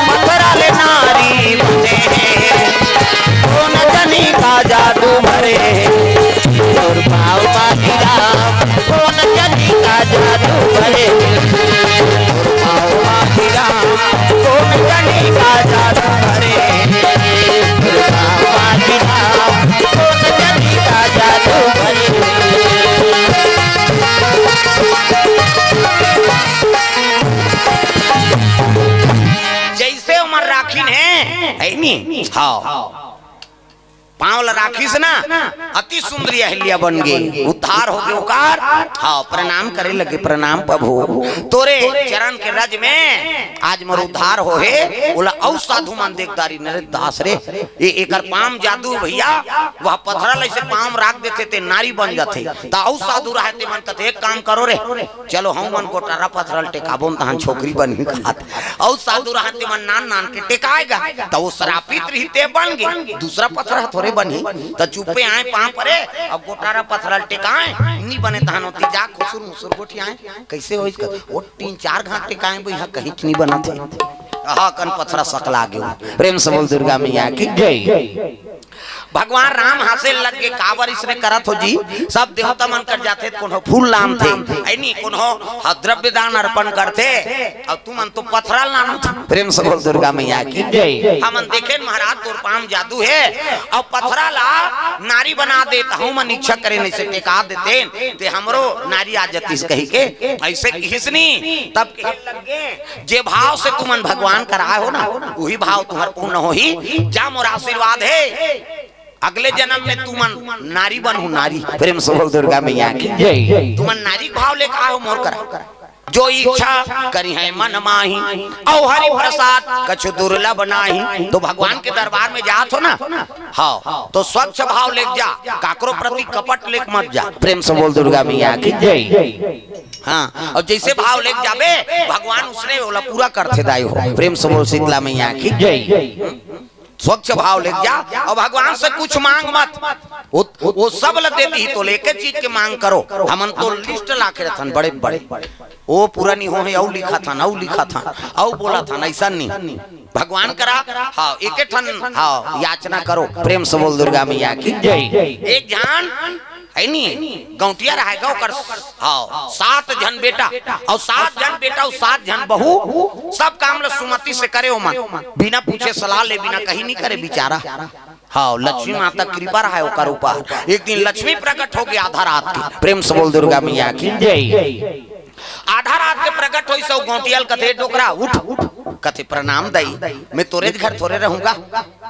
[SPEAKER 1] मथुरा ले नारी बने कौन जाने का जादू भरे
[SPEAKER 2] तोर पाँव माजी राम कौन जाने का जादू भरे
[SPEAKER 1] पाँव माजी राम कौन जाने का जादू भरे
[SPEAKER 2] तोर पाँव माजी राम कौन जाने का जादू भरे।
[SPEAKER 1] जैसे उमर राखीन है नहीं हाँ पांव राखी से ना अति सुंदरी अहिल्या बन गई। उद्धार हो गए उकार। हाँ प्रणाम करे लगे प्रणाम प्रभु तोरे चरण के रज में आज मोर उद्धार हो है। बोला औ साधु मान देखदारी नरे दास रे ये एकर पाम जादू भैया वह पत्थरा ऐसे पाम राख देते थे नारी बन जाते ता औ साधु रहते मन कते एक काम करो रे चलो हम मन को टारा पत्थरल टेकाबो तहन छोकरी बनी खात औ साधु रहते मन नान नान के टेकाएगा तो वो श्रापित रहते बन गए। दूसरा पत्थर थोड़े बनी तो चुपे आए पां परे अब गोटारा पत्थरल टेकाए नहीं बने तहन होती जा खुसुर मुसुर गोठी आए कैसे हो इसका वो 3-4 घंटे टेकाए भैया कहीं नहीं बना थे। हाँ कन पत्थरा सकला गए। प्रेम से बोल दुर्गा मैया की जय। भगवान राम हासे लग के कावर इसने करत हो जी सब देवता मन कर जाते कोनो फूल लाम थे ऐनी कोनो द्रव्य दान अर्पण करते और तुम मन तो पत्थरा लाम थे। प्रेम से बोल दुर्गा मैया की जय। हमन देखे महाराज तोर पाम जादू है और पत्थरा ला नारी बना देता हूं मन इच्छा करे नहीं से टेका देते ते हमरो नारी आ जाती कही के ऐसे किसनी तब लग गए जे भाव से तुमन भगवान कराए हो ना वही भाव तुम्हार पूर्ण हो ही जा मोर आशीर्वाद है अगले जन्म में तुमन नारी बनू नारी। प्रेम से बोल दुर्गा मैया की जय। तुमन नारी भाव लेकर आओ मोर करा जो इच्छा करी है मन माही औ हरि प्रसाद कछु दुर्लभ नाही। तो भगवान के दरबार में जात हो ना हाँ तो स्वच्छ भाव लेक जा काकरो प्रति कपट लेक मत जा। प्रेम से बोल दुर्गा मैया की जय। हाँ और जैसे भाव लेक जाबे भगवान उसने बोला पूरा करते दाई हो। प्रेम से बोल शीतला मैया की जय। स्वच्छ भाव ले जा और भगवान से कुछ मांग मत वो सब ल देती ही तो लेके चीज के मांग करो। हमन तो लिस्ट लाके रखन बड़े बड़े, वो पूरा नहीं हो है, औ लिखा था ना, औ लिखा था, औ बोला था ना, ऐसा नहीं। भगवान करा हाँ एक ठन हाँ याचना करो, प्रेम से बोल दुर्गा मैया की जय। एक जान है नहीं गौटिया रहेगा ओकर हाँ 7 जन बेटा और 7 जन बेटा और 7 जन बहू, सब काम ल सुमति से करे ओ मन, बिना पूछे सलाह ले, बिना कहीं नहीं करे बेचारा। हाँ लक्ष्मी माता कृपा रहा है ओकर ऊपर। एक दिन लक्ष्मी प्रकट हो गई आधा रात की, प्रेम से बोल दुर्गा मैया की जय। आधा रात के प्रकट हुई सब गौटियाल कथे डोकरा उठ कथे प्रणाम दई, मैं तोरे घर थोड़े रहूंगा,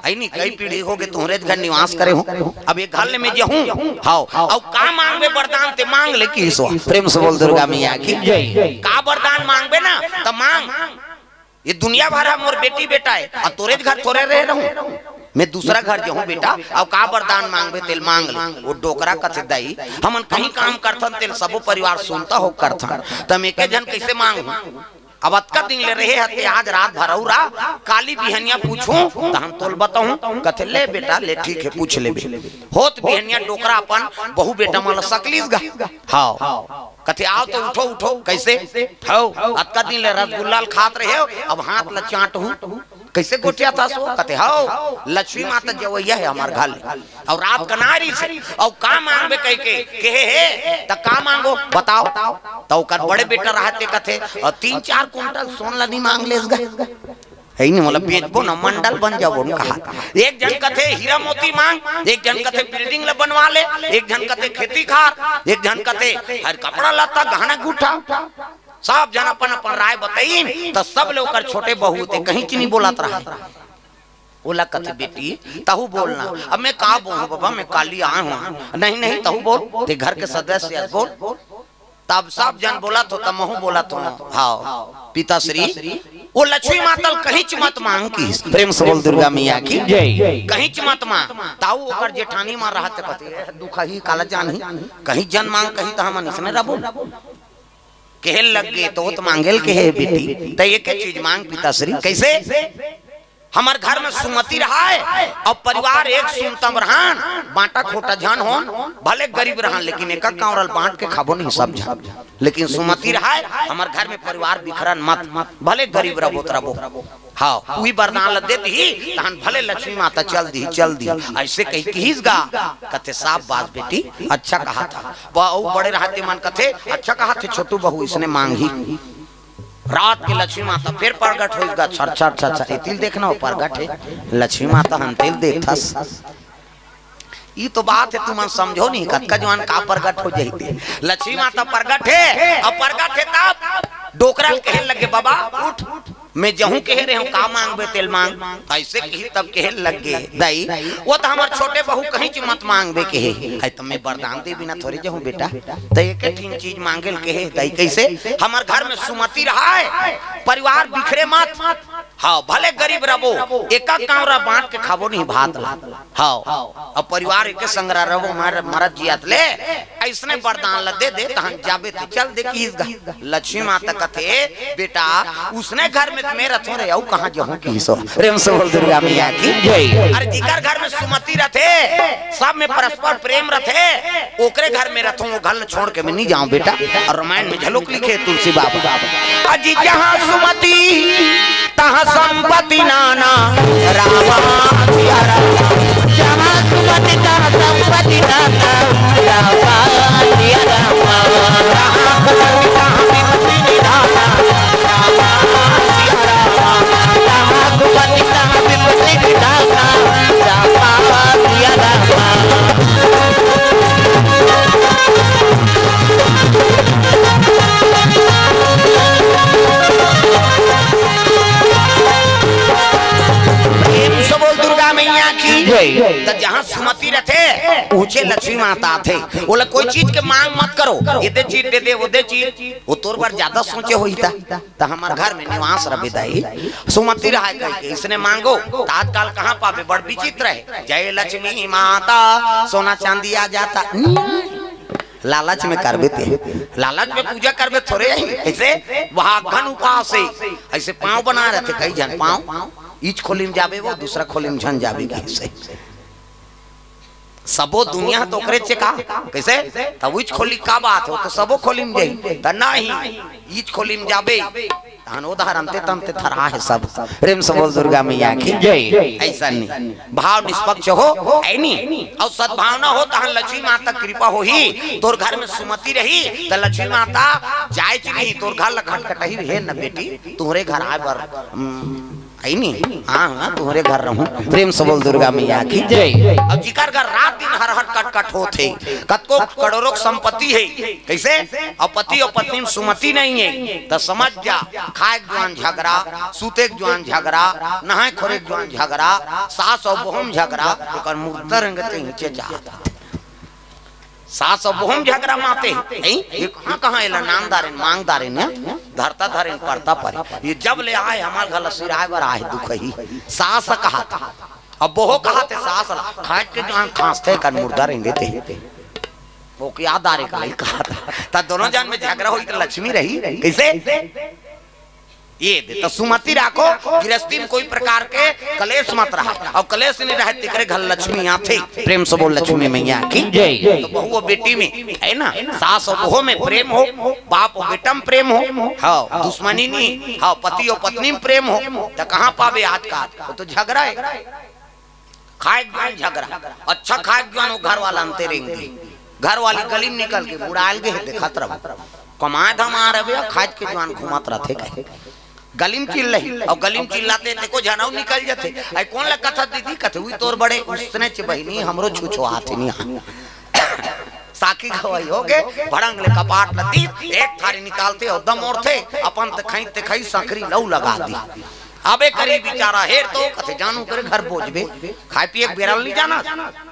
[SPEAKER 1] आई नहीं कई पीढ़ी हो गए तुम्हारे घर निवास करे हूँ, अब एक घर में जो हूँ हाँ और का मांगबे वरदान ते मांग ले की सो, प्रेम से बोल दुर्गा मैया की जय। का वरदान मांगबे ना तो मांग, ये दुनिया भरा मोर बेटी बेटा है और तोरे घर थोड़े रह रहूं, मैं दूसरा घर जो हूँ बेटा, अब का वरदान मांगबे तेल मांग ले। वो डोकरा कथे दई हमन कहीं काम करथन तेल सबो परिवार सुनता हो करथन, तम एक जन कैसे मांग। अब अतका दिन ले रहे हते आज रात भरौरा काली बिहनिया पूछूं तो हम तोल बताऊं, कथे ले बेटा ले ठीक है पूछ ले होत बिहनिया डोकरा अपन बहु बेटा माल सकलीस गा हाँ कथे आओ तो उठो उठो कैसे हो, अतका दिन ले रसगुल्ला खात रहे हो, अब हाथ ल चाट हूं कैसे गोटिया था सो, कथे हो लक्ष्मी माता जवैया है हमार घर और रात कनारी से और का मांगबे कह के हे त का मांगो बताओ, तो कर बड़े बेटा रहते कथे और 3-4 कुंटल सोन ला नहीं मांग लेस गा है नहीं मतलब बेचबो ना मंडल बन जाबो कहा। एक जन कथे हीरा मोती मांग, एक जन कथे बिल्डिंग ला बनवा ले, एक जन कथे खेती खार, एक जन कथे हर कपड़ा लत्ता गहना गुठा, सब जन अपन अपन राय बताई तो सब लोग कर छोटे बहू थे कहीं नहीं बोलत रहा। बोला कथे बेटी तहु बोलना, अब मैं का बोलूं बाबा मैं काली आया हूं, नहीं नहीं तहु बोल ते घर के सदस्य बोल, तब सब जन बोला तो तब महू बोला तो हाँ पिताश्री वो लक्ष्मी माता कहीं मत मांग की, प्रेम से बोल दुर्गा मैया की जय। कहीं मत मांग ताऊ ओकर जेठानी मां रहत कथे दुख ही काला जान कहीं जन मांग कहीं तो हम इसने रबो केहल लग गए तो मांगेल के है बेटी तो एक चीज मांग पिताश्री कैसे। हमार घर में सुमति रहा है और परिवार एक सुनतम रहन, बांटा खोटा जान हो भले गरीब रहन लेकिन एक कांवरल बांट के खाबो नहीं सब जान, लेकिन सुमति रहा है हमार घर में परिवार बिखरन मत, भले गरीब रहो रबो हाँ वही वरदान ल देती ही तहन भले लक्ष्मी माता चल दी ऐसे कही कहीस गा कथे साफ बात बेटी अच्छा कहा था, वो बड़े रहते मन कथे अच्छा कहा थे छोटू बहू इसने मांगी। रात के लक्ष्मी माता फिर प्रगट होगा छर छर छर छर तिल देखना हो प्रगट है लक्ष्मी माता हम तिल देखथस। ये तो बात है तुम समझो नहीं कतका जवान का प्रगट हो जाती लक्ष्मी माता प्रगट है और प्रगट है तब डोकरा कहे लगे बाबा उठ मैं जहूं कह रहे हूं का मांगबे तेल मांग, ऐसे कही तब कहे लग गए दाई वो तो हमारे छोटे बहू कहीं च मत मांगबे कहे है तो मैं वरदान दे बिना थोड़ी जहूं बेटा तो एक तीन चीज मांगेल कहे दाई कैसे। हमार घर में सुमति रहा है परिवार बिखरे मत हाँ भले गरीब रहो एक कांवरा बांट के खाबो नहीं भात ला हाँ और परिवार एक संग्रह रहो मरद जियात ले ऐसने वरदान ल दे तहन जाबे तो चल दे की लक्ष्मी माता कथे बेटा उसने घर में मेरा थोड़े औ कहां जहूं की सो, प्रेम से बोल दुर्गा मैया की जय। अरे जिकर घर में सुमति रथे सब में परस्पर प्रेम रथे ओकरे घर में रथों वो घर छोड़ के मैं नहीं जाऊं बेटा। और रामायण में झलक लिखे तुलसी बाबा अजी जहां सुमति तहां संपत्ति नाना रामा सिया रामा,
[SPEAKER 2] जहाँ सुमति तहाँ संपत्ति नाना रामा सिया रामा,
[SPEAKER 1] जहां सुमति तहां विपत्ति निधाना रामा सिया रामा,
[SPEAKER 2] जहाँ सुमति तहाँ विपत्ति निधाना रामा सिया रामा।
[SPEAKER 1] तो जहाँ सुमति रथे ऊंचे लक्ष्मी माता थे बोला कोई चीज के मांग मत करो ये दे चीज दे दे वो दे चीज वो तोर पर ज्यादा सोचे हुई था तो हमारे घर में निवास रहे दाई सुमति रहा करके इसने मांगो तात्काल कहाँ पावे बड़ विचित्र है जय लक्ष्मी माता सोना चांदी आ जाता लालच में करबे थे लालच में पूजा करबे थोड़े ऐसे वहां घन उपास से ऐसे पांव बना रहे थे कई जन पांव ईच खोली में जाबे वो दूसरा खोली में झन जाबे से सबो दुनिया तो करे छे का कैसे तब उच खोली का बात हो तो सबो खोली में जाई त नहीं ईच खोली में जाबे तहन उदाहरण ते तमते थरा है सब प्रेम से बोल दुर्गा मैया की जय। ऐसा नहीं भाव निष्पक्ष हो ऐ नहीं और सद्भावना हो तहन लक्ष्मी माता कृपा हो ही तोर घर में सुमति रही त लक्ष्मी माता जाए नहीं तोर घर लखट कटही है न बेटी तोरे घर आए बर आई नहीं हाँ तुम्हारे घर रहूं प्रेम से बोल दुर्गा मैया की जय। अब जिकर घर रात दिन हर हर कट कट होते कतको करोड़ों संपत्ति है कैसे और पति और पत्नी में सुमति नहीं है तो समझ जा खाए जुआन झगड़ा सूते जुआन झगड़ा नहाए खोरे जुआन झगड़ा सास और बहू झगड़ा ओकर मुर्दा रंगते नीचे जाता सास और बहू झगड़ा माते नहीं कहाँ एला नामदारे मांगदारे ने धरता धरे पड़ता पर ये जब ले आए हमार घर सिराय बर आए दुख ही सास कहा था अब बहू कहा थे सास खाट के जहां खांसते कर मुर्दा रेंगे थे वो क्या दारे का कहा था दोनों जान में झगड़ा हुई तो लक्ष्मी रही कैसे ये दे तो सुमति राखो गृहस्थी में कोई प्रकार के कलेश मत रहा और कलेश नहीं रहे तिकरे घर लक्ष्मी आते प्रेम से बोल लक्ष्मी मैया की जय। तो बहू और बेटी में है ना सास और बहू में प्रेम हो बाप और बेटा में प्रेम हो हाँ दुश्मनी नहीं हाँ पति और पत्नी में प्रेम हो तो कहाँ पावे आज का तो झगड़ा है खाए जुआन झगड़ा अच्छा खाए जुआन वो घर वाला अंते रहेंगे घर वाली गली में निकल के बुड़ाल गए देखत रहो कमाए धमा रहे खाए के जुआन घुमात रहते गलीम चिल्ल रही और गलीम चिल्लाते देखो जनाव निकल जाते आई कौन ला कथा दीदी कथे हुई तोर बड़े उसने च बहिनी हमरो छुछो हाथ नहीं साकी खवाई हो गए भड़ंग ले कपाट लती एक थारी निकालते और दम ओढ़ते अपन ते खाई सकरी लऊ लगा दी अबे करी बेचारा हेर तो कथे जानू करे घर पहुंचबे खाए पिए बेरल नहीं जाना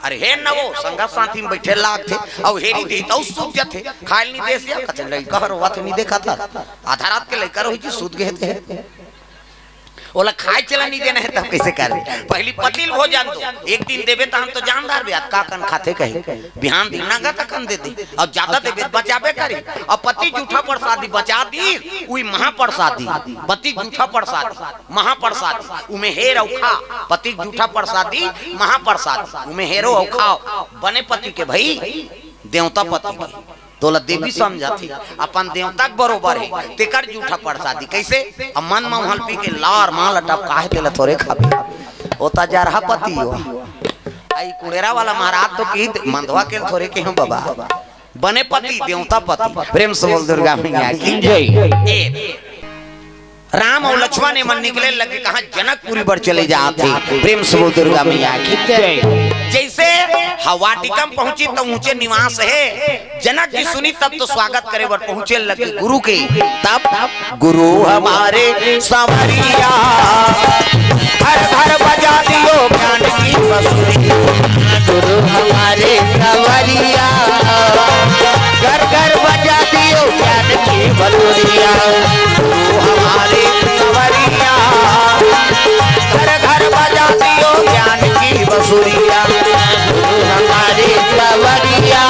[SPEAKER 1] अरे हेर न वो संगा साथी में बैठे लाग थे और हेरी दी तो सूत जाते खाइल नहीं देस या कथे लइका हर वात नहीं देखा था आधा रात के लइका रही सूत गए थे ओला खाए चला नहीं देना है तब कैसे करे पहली पतिल भोजन दो एक दिन देबे त हम तो जानदार बे का कन खाते कहे बिहान दिना गा तकन दे दे और ज्यादा देबे बचाबे करे और पति जूठा प्रसादी बचा दी उई महाप्रसादी पति जूठा प्रसादी महाप्रसादी उमे हेर औ खा पति जूठा प्रसादी महाप्रसादी उमे हेरो औ खाओ बने पति के भाई देवता पति के तोला देवी समझाती अपन देवता के बरोबर है तेकर जूठा प्रसादी कैसे अब मन महल पी के लार माल अटप काहे तेला थोड़े खाबे ओता जरहा पति हो आई कुड़ेरा वाला महाराज तो की मंदवा के थोड़े के हम बाबा बने पति देवता पति प्रेम से बोल दुर्गा मैया की जय। राम और लक्ष्मण ने मन निकले लगे कहा जनकपुरी पर चले जाते प्रेम से बोल दुर्गा मैया की जय। जैसे हवाटिकम पहुंची तो ऊंचे निवास है जनक जी सुनी तब तो स्वागत करे बर पहुंचे लगे गुरु के तब गुरु हमारे संवरिया हर घर बजा दियो ज्ञान की बंसुरी
[SPEAKER 2] गुरु हमारे संवरिया घर घर बजा दियो ज्ञान की बंसुरिया
[SPEAKER 1] गुरु हमारे संवरिया घर घर बजा दियो ज्ञान की बंसुरिया
[SPEAKER 2] हमारे सवरिया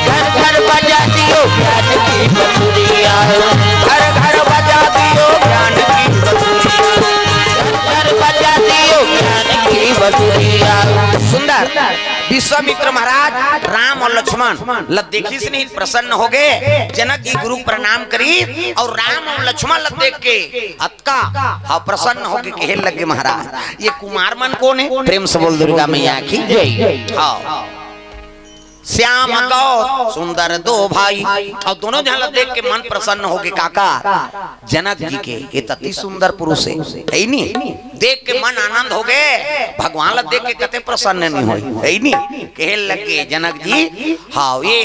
[SPEAKER 2] घर घर बजा दियो ज्ञान की बंसुरिया
[SPEAKER 1] घर घर बजा दियो ज्ञान की बंसुरिया
[SPEAKER 2] घर बजा दियो ज्ञान की बंसुरिया।
[SPEAKER 1] सुंदर विश्वामित्र महाराज राम और लक्ष्मण देखी से नहीं प्रसन्न हो गए जनक जी गुरु प्रणाम करी और राम और लक्ष्मण देख के अतका हाँ प्रसन्न हो के कहने लगे महाराज ये कुमार मन कौन है प्रेम से बोल दुर्गा मैया की जय। हाँ श्याम गौर सुंदर दो भाई और दोनों जन देख के मन प्रसन्न हो गए काका जनक जी के ये अति सुंदर पुरुष है नहीं देख के मन आनंद हो गए भगवान ला देख के कते प्रसन्न नहीं होई है नहीं कहे लगे जनक जी हाँ ये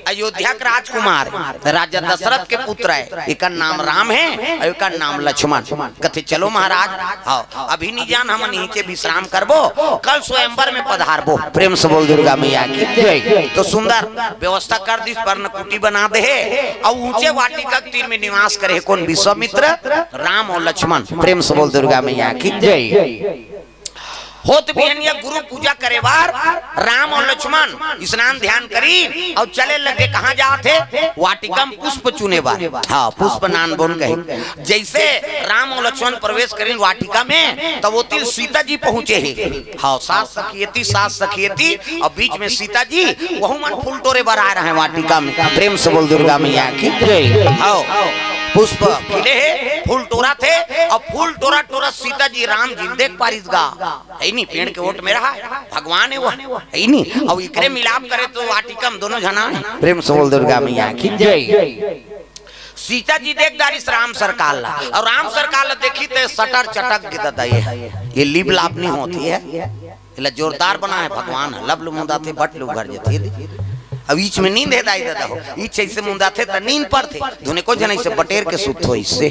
[SPEAKER 1] अयोध्या के राजकुमार राजा दशरथ के पुत्र है एक नाम राम है और एक नाम लक्ष्मण कथे चलो महाराज हाँ अभी नहीं जान हम नीचे विश्राम करबो कल स्वयंवर में पधारबो प्रेम से बोल दुर्गा मैया की जय। तो सुंदर व्यवस्था कर दी पर्णकुटी बना दे और ऊंचे वाटिका तीर में निवास करे कौन विश्वामित्र राम और लक्ष्मण प्रेम से बोल दुर्गा मैया की जय। होत बिहनिया गुरु पूजा करे बार राम और लक्ष्मण स्नान ध्यान करी और चले लगे कहाँ जाते वाटिकम पुष्प चुने बार। हाँ पुष्प नान बोल गए। जैसे राम और लक्ष्मण प्रवेश करें वाटिका में तब वो तिल सीता जी पहुंचे है। हाँ सास सखियती और बीच में सीता जी वह मन फूल तोड़े बार आ रहे हैं वाटिका में। प्रेम से बोल दुर्गा मैया की जय। हाँ पुष्प खिले है फूल तोड़ा थे और फूल तोड़ा तोड़ा सीता जी राम जी देख पारिस गा है नहीं पेड़ के ओट में रहा भगवान है वो है नहीं और इकरे मिलाप करे तो वाटिकम दोनों जना। प्रेम से बोल दुर्गा मैया की जय। सीता जी देख दारिस राम सरकार ला और राम सरकार ला देखी तो सटर चटक गिरता ये लिप लाप नहीं होती है इला जोरदार बना है भगवान लब लुमुदा थे बट लुग घर जती अब बीच में नींद है दाई दादा हो इच्छे से मुंदा थे तो नींद पर थे धुने को जन से बटेर के सुत हो इससे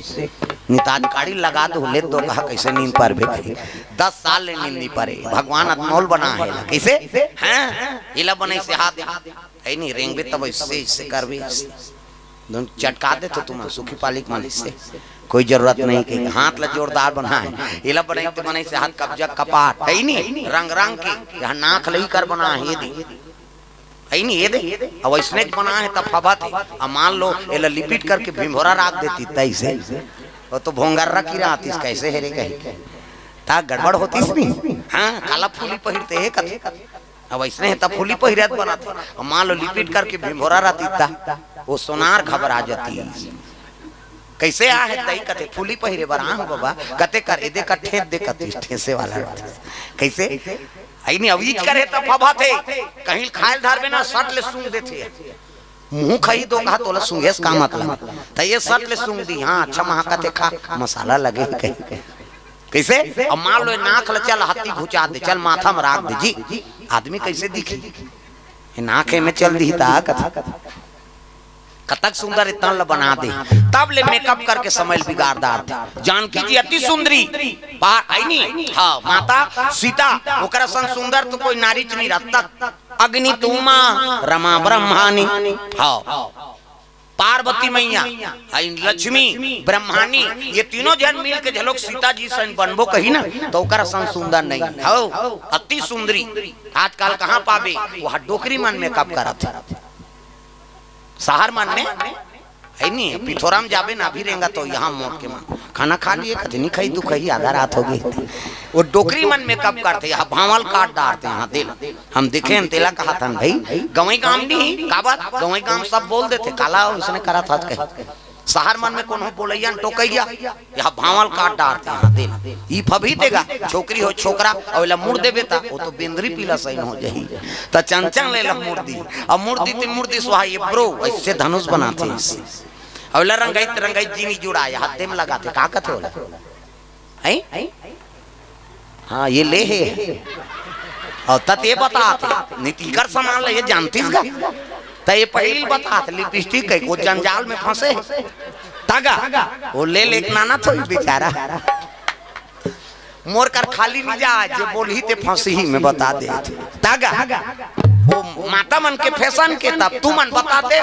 [SPEAKER 1] निताज काड़ी लगा दो ले दो कहा कैसे नींद पर भी 10 साल ले नींद नहीं पड़े भगवान अनमोल बना है कैसे हैं इला बने से हाथ है नहीं रेंग भी तब इससे कर भी दोनों चटका दे तो तुम सुखी पालिक मन से कोई जरूरत नहीं कि हाथ ला जोरदार बना है इला बने तो बने से हाथ कब्जा कपाट है नहीं रंग रंग की यहाँ नाक लई कर बना है ये नहीं ये दे अब इसने बना है तब फबा थे अब मान लो एला लिपिट करके भीमभोरा राख देती तैसे वो तो भोंगर रखी रहती कैसे हेरे कहीं ता गड़बड़ होती नहीं। हाँ काला फूली पहिरते है कथे अब इसने है तब फूली पहिरत बनाते अब मान लो लिपिट करके भीमभोरा रहती ता वो सोनार खबर आ जाती कैसे आ है तई कथे फूली पहिरे बरा बाबा कते कर दे कठे दे कते ठेसे वाला कैसे आई नहीं अवीज करे तब फबा थे कहीं खायल धार में ना सट ले सूंघ देते मुंह खाई दो कहा तोला सूंघेस का मतलब तो ये सट ले सूंघ दी। हाँ अच्छा महाका थे खा मसाला लगे कहीं कैसे अब मान लो नाक ल चल हत्ती घुचा दे चल माथा में राख दे जी आदमी कैसे दिखी नाके में चल दी ता कतक सुंदर इतना बना दे तब ले मेकअप करके समय बिगाड़दार थे। जानकी जी अति सुंदरी आई नहीं हाँ माता सीता ओकरा संग सुंदर तो कोई नारी नहीं रहता अग्नि तुमा रमा ब्रह्मानी हाँ पार्वती मैया लक्ष्मी ब्रह्मानी ये तीनों जन मिल के झलोक सीता जी से बनबो कही ना तो ओकरा संग सुंदर नहीं हो अति सुंदरी आजकल कहाँ पावे वह डोकरी मन मेकअप करत शहर मन में है नहीं पिथोरा में जाबे ना भी रहेगा तो यहाँ मोड़ के मन खाना खा लिए कभी नहीं खाई तू कही आधा रात हो गई वो डोकरी मन मेकअप करते यहाँ भावल काट डालते यहाँ दिल हम दिखे तेला कहा था भाई गवई काम नहीं का बात गवई काम सब बोल देते काला उसने करा था कहीं शहर मन में कोनो बोलैया टोकैया यहाँ भावल काट डालते यहाँ दिल ई फभी देगा छोकरी हो छोकरा और मुड़ देबे ता वो तो बेंद्री पीला सही हो जाही त चंचन ले ला मुर्दी अब मुर्दी ते मुर्दी सुहाई ब्रो ऐसे धनुष बनाते हैं और रंगाई जीनी जुड़ाया हाथे में लगाते का कथे होला है हाँ ये ले है और तत ये बताते नीतिकर सामान ले ये जानतीस का तो ये पहली बात लिपस्टिक है वो जंजाल में फंसे तागा वो ले नाना थोड़ी बेचारा मोर कर खाली नहीं जा जो बोली ते फंसी ही में बता दे तागा वो माता मन के फैशन के तब तू मन बता दे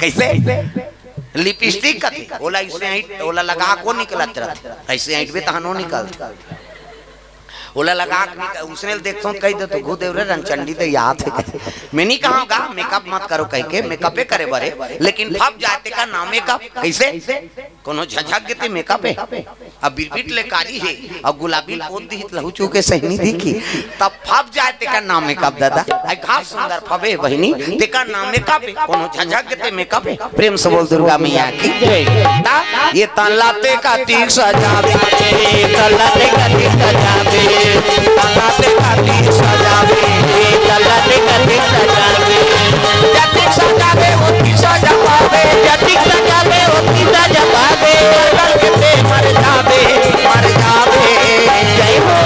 [SPEAKER 1] कैसे लिपस्टिक का ओला इसे ओला लगा को निकलत रहते ऐसे ऐट भी तहनो निकलते ओला लगा उसने देखता हूँ कही दे तो घू देव रे रंगचंडी तो याद है मैं नहीं कहूँगा मेकअप मत करो कह के मेकअपे करे बरे लेकिन फब जाते का ना मेकअप कैसे कोनो झझक गते मेकअप है अब बिरबिट ले कारी है अब गुलाबी पोत दी लहू चूके सही नहीं दिखी तब फब जाते का ना मेकअप दादा आई खास सुंदर फबे बहनी ते का ना मेकअप है कोनो झझक गते मेकअप है। प्रेम से बोल दुर्गा मैया की जय। ये तलाते का तीर सजावे तलाते का तीर सजावे तलाते का तीर सजावे तलाते का तीर सजावे जति सजावे वो तीर सजावे जति सजावे वो तीर सजावे करके मर जावे जय हो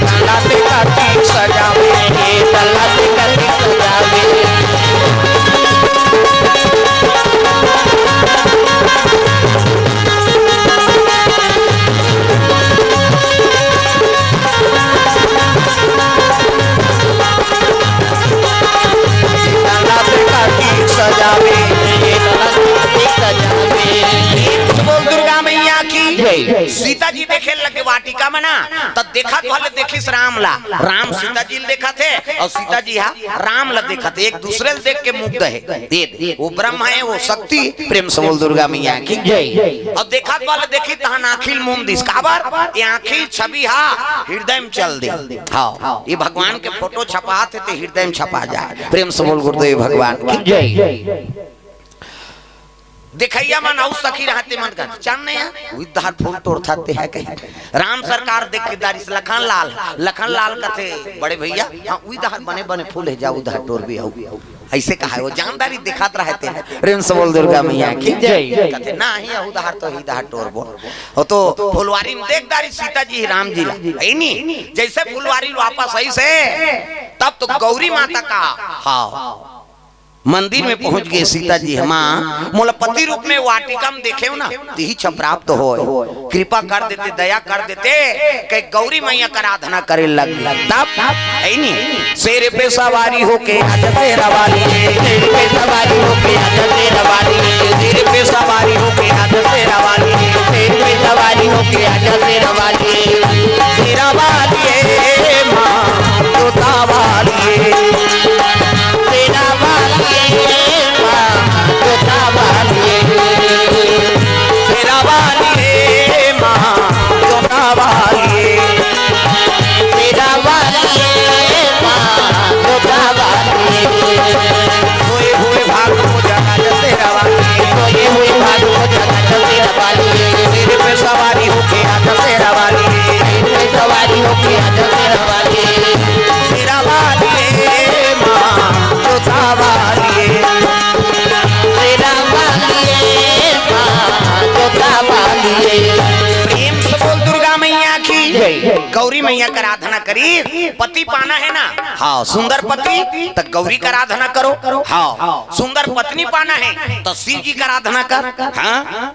[SPEAKER 1] तलाते का तीर सजावे तलाते का तीर सजावे
[SPEAKER 2] जय।
[SPEAKER 1] सीता जी देखे लगे वाटिका में ना, तब देखा तो हले देखिस राम ला, राम सीता जी देखा थे और सीता जी हा राम ला देखा थे, एक दूसरे देख के मुग्ध है। दे वो ब्रह्म है, वो शक्ति, प्रेम से बोल दुर्गा मैया की
[SPEAKER 2] जय।
[SPEAKER 1] और देखा तो हले देखी तहन आखिल मुम दिस काबर ये आखिल छवि हा हृदय में चल दे। हाँ ये भगवान के फोटो छपाते थे हृदय में छपा जाए। प्रेम से बोल गुरुदेव भगवान की
[SPEAKER 2] जय।
[SPEAKER 1] देखैया मन औ सखी रहते मन का चन्ने उधार फूल तोड़ते है कहे राम सरकार देख के दारिस लखन लाल कथे बड़े भैया हां उधार बने बने फूल है जा उधार तोड़ भी आऊ ऐसे कहा है वो जानदारी दिखात रहते हैं। प्रेम से बोल दुर्गा मैया की जय। कहते ना ही उधार तो उधार तोड़ बोल हो तो फुलवारी में देख दारी सीता जी राम जी ला है नी जैसे फुलवारी वापस आई से तब तो गौरी माता का हाँ मंदिर में पहुंच गए सीता जी। माँ मोला पति रूप में वाटिका में देखे ना यही प्राप्त हो कृपा कर देते दया कर देते कि गौरी मैया का आराधना करे लग तब है नी शेर पे सवारी होके आजा तेरा वाली, शेर पे सवारी होके आजा तेरा वाली, शेर पे सवारी होके आजा तेरा वाली,
[SPEAKER 2] शेर पे सवारी होके आजा तेरा वाली,
[SPEAKER 1] तेरा वाली माँ तोता वाली,
[SPEAKER 2] तेरा वाली
[SPEAKER 1] तोता वाली, तेरा वाली माँ तोता वाली,
[SPEAKER 2] तेरा वाली तोता वाली,
[SPEAKER 1] हुए हुए भाग मुझे आजा तेरा वाली,
[SPEAKER 2] सोए हुए भाग मुझे आजा तेरा वाली,
[SPEAKER 1] सिर पे सवारी होके आजा तेरा वाली,
[SPEAKER 2] सिर पे सवारी होके आजा तेरा वाली,
[SPEAKER 1] तेरा वाली माँ तोता वाली,
[SPEAKER 2] तेरा वाली माँ तोता वाली।
[SPEAKER 1] प्रेम से बोल दुर्गा मैया की
[SPEAKER 2] जय।
[SPEAKER 1] गौरी मैया का आराधना करी। पति पाना है ना हाँ सुंदर पति तो गौरी का आराधना करो। हाँ सुंदर पत्नी पाना है तो शिव जी का आराधना कर। हाँ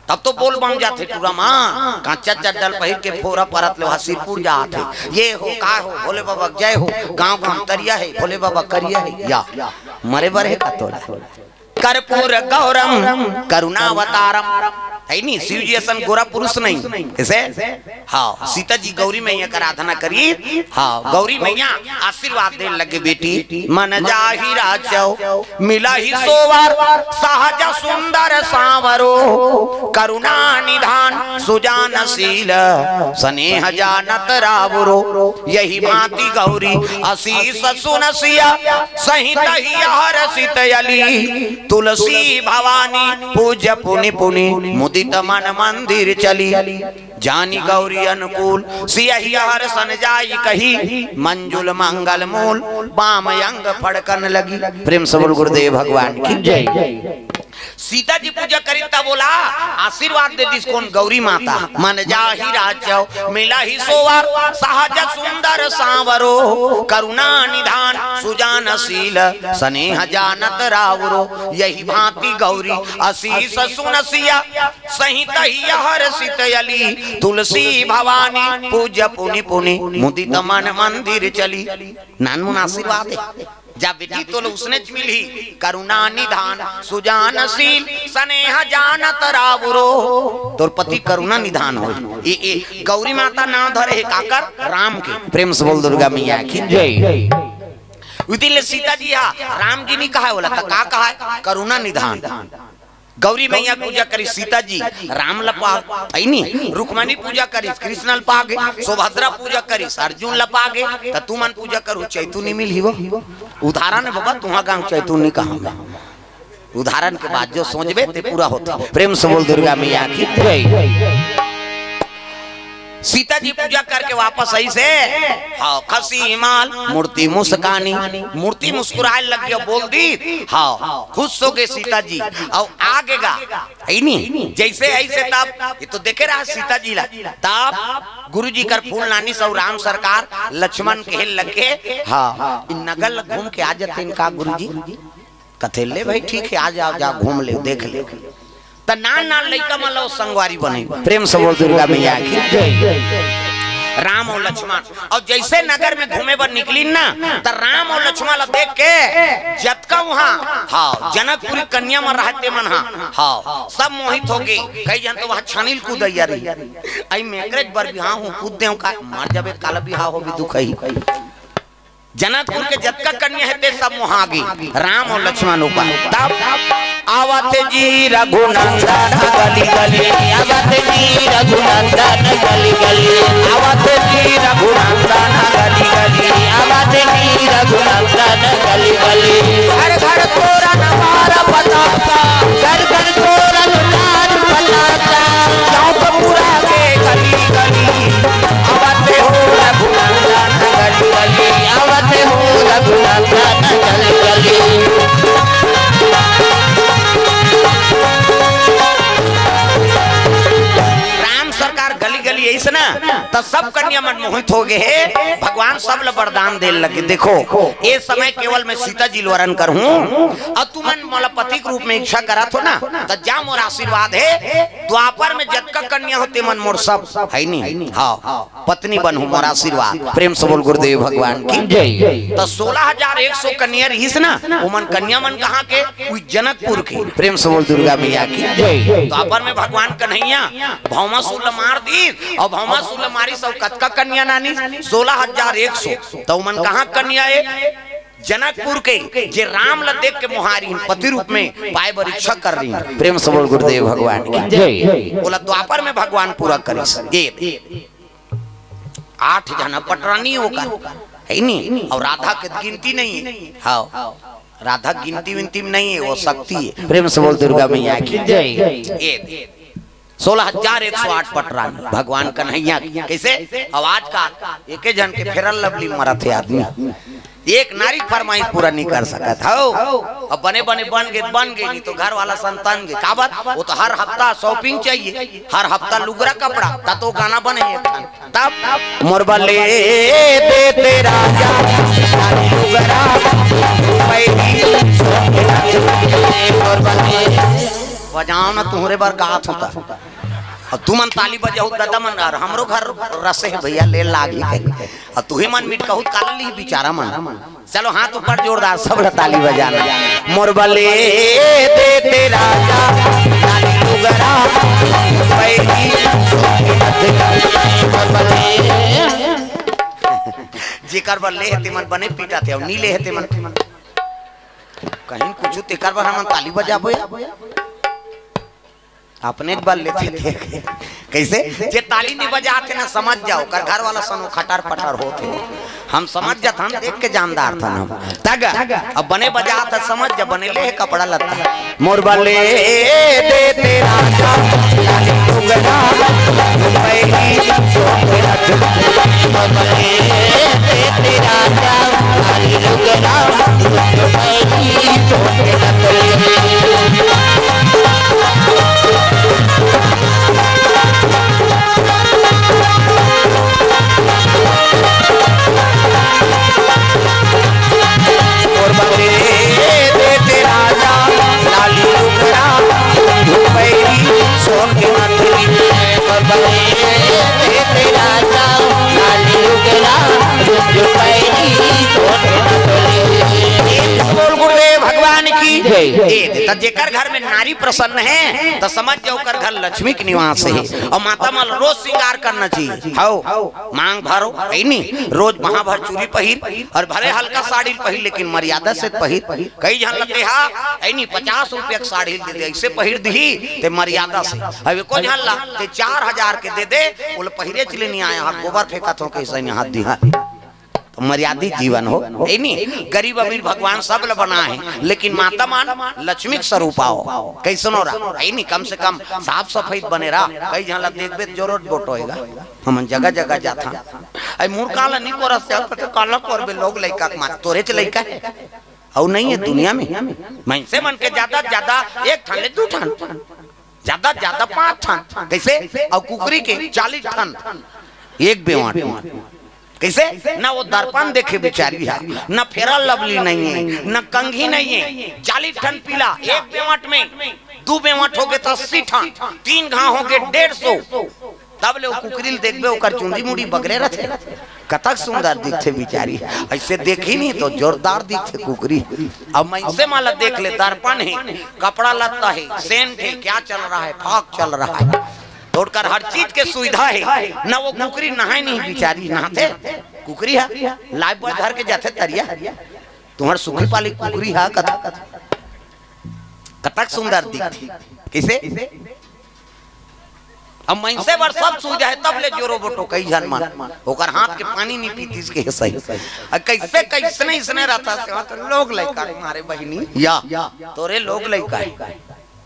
[SPEAKER 1] तब तो बोल बन जाते टूरा माँ कांचा चड्डल पहिर के फोरा परत ले सिरपुर जाते ये हो का हो भोले बाबा जय हो गांव गांव तरिया है भोले बाबा करिया है या मरे बरे का तोला कर्पूर गौरम करुणावतारम है नी शिव जी ऐसा गोरा पुरुष नहीं कैसे हाँ सीता जी गौरी मैया का आराधना करी। हाँ गौरी मैया आशीर्वाद देने लगे बेटी मन जाहि राचौ मिला ही सोवर सहज सुंदर सांवरो करुणा निधान सुजानशील स्नेह जानत रावरो यही भांति गौरी असीस सुनसिया सहित ही हर्षित अली तुलसी भवानी पूज्य पुनि पुनि मुदित मन मंदिर चली जानी गौरी अनुकूल सियहि हर्षन जाई कही मंजुल मंगल मूल बाम अंग फड़कन लगी। प्रेम से बोल गुरुदेव भगवान की जय। सीता जी पूजा करी तब बोला आशीर्वाद दे दिस कौन गौरी माता मन जाहि राचौ मिला ही सोवर सहज सुंदर सांवरो करुणा निधान सुजानशील स्नेह जानत रावरो यही भांति गौरी असीस सुनसिया सहित ही हर्षित अली तुलसी भवानी पूज्य पुनि पुनि मुदित मन मंदिर चली। नानमुन आशीर्वाद जा बेटी तो उसने मिली करुणा निधान सुजानशील स्नेह जानत रावरो तोर पति करुणा निधान हो ये गौरी माता नाम धरे है काकर राम के। प्रेम से बोल दुर्गा मैया की जय। उदिले सीता जी हा राम जी ने कहा बोला तो का कहा है करुणा निधान। गौरी मैया पूजा करी सीता जी राम लपा नी रुक्मणी पूजा करी कृष्ण लपागे सुभद्रा पूजा करी अर्जुन लपागे तो तू मन पूजा करू चैतुनी मिल वो उदाहरण है बाबा तुम्हारा गांव चैतुनी कहा उदाहरण के बाद जो सोचबे ते पूरा होता। प्रेम से बोल दुर्गा मैया की जय। सीता जी पूजा करके वापस आई से हाँ खसी माल मूर्ति मुस्कानी मूर्ति मुस्कुराए लग गया बोल दी हाँ खुश हो गए सीता जी और आगेगा नी जैसे ऐसे तब ये तो देखे रहा सीता जी ला तब गुरु जी कर फूल नानी सब राम सरकार लक्ष्मण के लगे हाँ इन नगल घूम के आ जाते इनका गुरु जी कथे ले भाई ठीक है आ जाओ जा घूम ले देख ले त नान नान लइका मन लो संगवारी बने। प्रेम से बोल दुर्गा मैया की जय। राम और लक्ष्मण। और जैसे नगर में घूमे पर निकली ना तो राम और लक्ष्मण ला देख के जतका वहाँ हाँ जनकपुरी कन्या में रहते मन हाँ सब मोहित हो गए। कई जन तो वहाँ छानील कूदैया रही आई मेकरेज बर बिहार हूँ कूद दे का मार जब काला बिहार हो भी दुख ही। जनकपुर के जतका कन्या है सब वहाँ गई राम और लक्ष्मण ऊपर। तब आवत जी रघुनंदन गली गली
[SPEAKER 2] आवत जी रघुनंदन गली गली
[SPEAKER 1] आवत जी रघुनंदन गली गली
[SPEAKER 2] आवत जी रघुनंदन गली गली
[SPEAKER 1] घर घर तोरा नवारा बताता
[SPEAKER 2] घर घर तोरा लाल बताता
[SPEAKER 1] चौकपुरा के गली गली आवत हो रघुनंदन गली गली
[SPEAKER 2] आवत हो रघुनंदन गली गली।
[SPEAKER 1] ऐसे ना तो सब कन्या मनमोहित हो गए है। भगवान सब ल वरदान दे लगे। देखो ये समय केवल मैं सीता जी वरण कर हूँ और तुम मोला पति के रूप में इच्छा करा तो ना तो जा मोर आशीर्वाद है। द्वापर में जतका कन्या होते मन मोर सब है नहीं हाँ पत्नी बन हूँ मोर आशीर्वाद। प्रेम से बोल गुरुदेव भगवान की जय। तो 16,100 कन्या रहीस ना वो मन कन्या मन कहाँ के जनकपुर के। प्रेम से बोल दुर्गा मैया की जय। द्वापर में भगवान कन्हैया भौमासुर मार दी और भौमासुर मारी सब कतका कन्या नानी 16,100 तो मन कहाँ कन्या है जनकपुर के जे राम ल देख के मुहारी पति रूप में पाए बर इच्छा कर रही। प्रेम से बोल गुरुदेव भगवान की जय। बोला द्वापर में भगवान पूरा करे ये 8 जना पटरानी होकर है नहीं और राधा के गिनती नहीं है हाँ राधा गिनती विनती में नहीं है वो शक्ति है। प्रेम से बोल दुर्गा मैया की जय। 16,108 पटरानी भगवान कन्हैया कैसे आवाज का एक जन के फेरल लवली मरा थे आदमी एक नारी फरमाइश पूरा नहीं कर सका था। अब बने बन गए नहीं तो घर वाला संतान के का बात वो तो हर हफ्ता शॉपिंग चाहिए हर हफ्ता लुगरा कपड़ा तब तो गाना बने तब मोरबले दे तेरा बजाओ ना तुम्हारे बार गात होता और तू मन ताली बजाऊ दादा मन हमरो घर रसे है भैया ले लागी और तू ही मन मिट कहू काल ली बेचारा मन। चलो हाथ ऊपर जोरदार सब ताली बजाना। मोरबले दे तेरा ताली लुगरा जेकर बर ले हेते मन बने पीटा थे और नी ले हेते मन कहीं कुछ तेकर बर हम ताली बजाबो अपने बल लेते थे कैसे जे ताली नहीं बजाते ना समझ जाओ कर घर वाला सनो खटर पटर होते हम समझ जात हम देख के जानदार था ना तग अब बने बजा था समझ जा बने ले कपड़ा लता मोरबले दे तेरा लाली लुगरा पहली मोरबले दे तेरा लाली लुगरा जेकर घर में नारी प्रसन्न है तो समझ जाओ कर घर लक्ष्मी के निवास है। और माता माल रोज श्रृंगार करना चाहिए हाउ मांग भरो है नहीं रोज महाभर चूड़ी पहिर और भले हल्का साड़ी पहिर लेकिन मर्यादा से पहिर। कई जन लगते हा है नहीं 50 रुपया की साड़ी दे दे ऐसे पहिर दी ते मर्यादा से। अब एको जन ला ते 4,000 के दे दे बोले पहिरे चले नहीं आया गोबर फेंका तो कैसे नहीं हाथ दिहा तो मर्यादित जीवन हो नहीं। गरीब अमीर भगवान सब ल बना है लेकिन माता मान लक्ष्मी स्वरूप आओ कैसन हो रहा है नहीं कम से कम साफ सफाई बने रहा। कई जहाँ देख बे जोरोट बोट होएगा हम जगह जगह जाता अरे मूर काला नहीं को रस काला कर बे लोग लइका मार तोरे च लइका और नहीं है दुनिया में मैं से मन के ज्यादा एक ठान ले 2 ठान ज्यादा 5 ठान कैसे और कुकरी के 40 ठान एक बेवाट कैसे ना वो दर्पण देखे बेचारी है ना फेरा लवली नहीं है ना कंघी नहीं है 40 ठन पीला एक बेवट में 2 बेवट हो गए तो 80 ठन 3 घा हो गए 150 तब ले कुकरी देखबे ओकर चुंदी मुड़ी बगरे रहते कतक सुंदर दिखते बिचारी ऐसे देखी नहीं तो जोरदार दिखते कुकरी। अब मैं इसे माला देख ले दर्पण है कपड़ा लत्ता है सेंट है क्या चल रहा है फाक चल रहा है तोड़कर हर चीज के सुविधा है ना वो कुकरी नहाए नहीं बिचारी नहाते कुकरी है लाइफ बॉय घर के जाते तरिया तुम्हार सुखी पाली कुकरी है कतक सुंदर दिखती किसे अब मैंसे बार सब सुविधा है तब ले जोरो बोटो कई जन मान ओकर हाथ के पानी नहीं पीती इसके सही कैसे कैसने इसने रहता से तो लोग लइका मारे बहिनी या तोरे लोग लइका है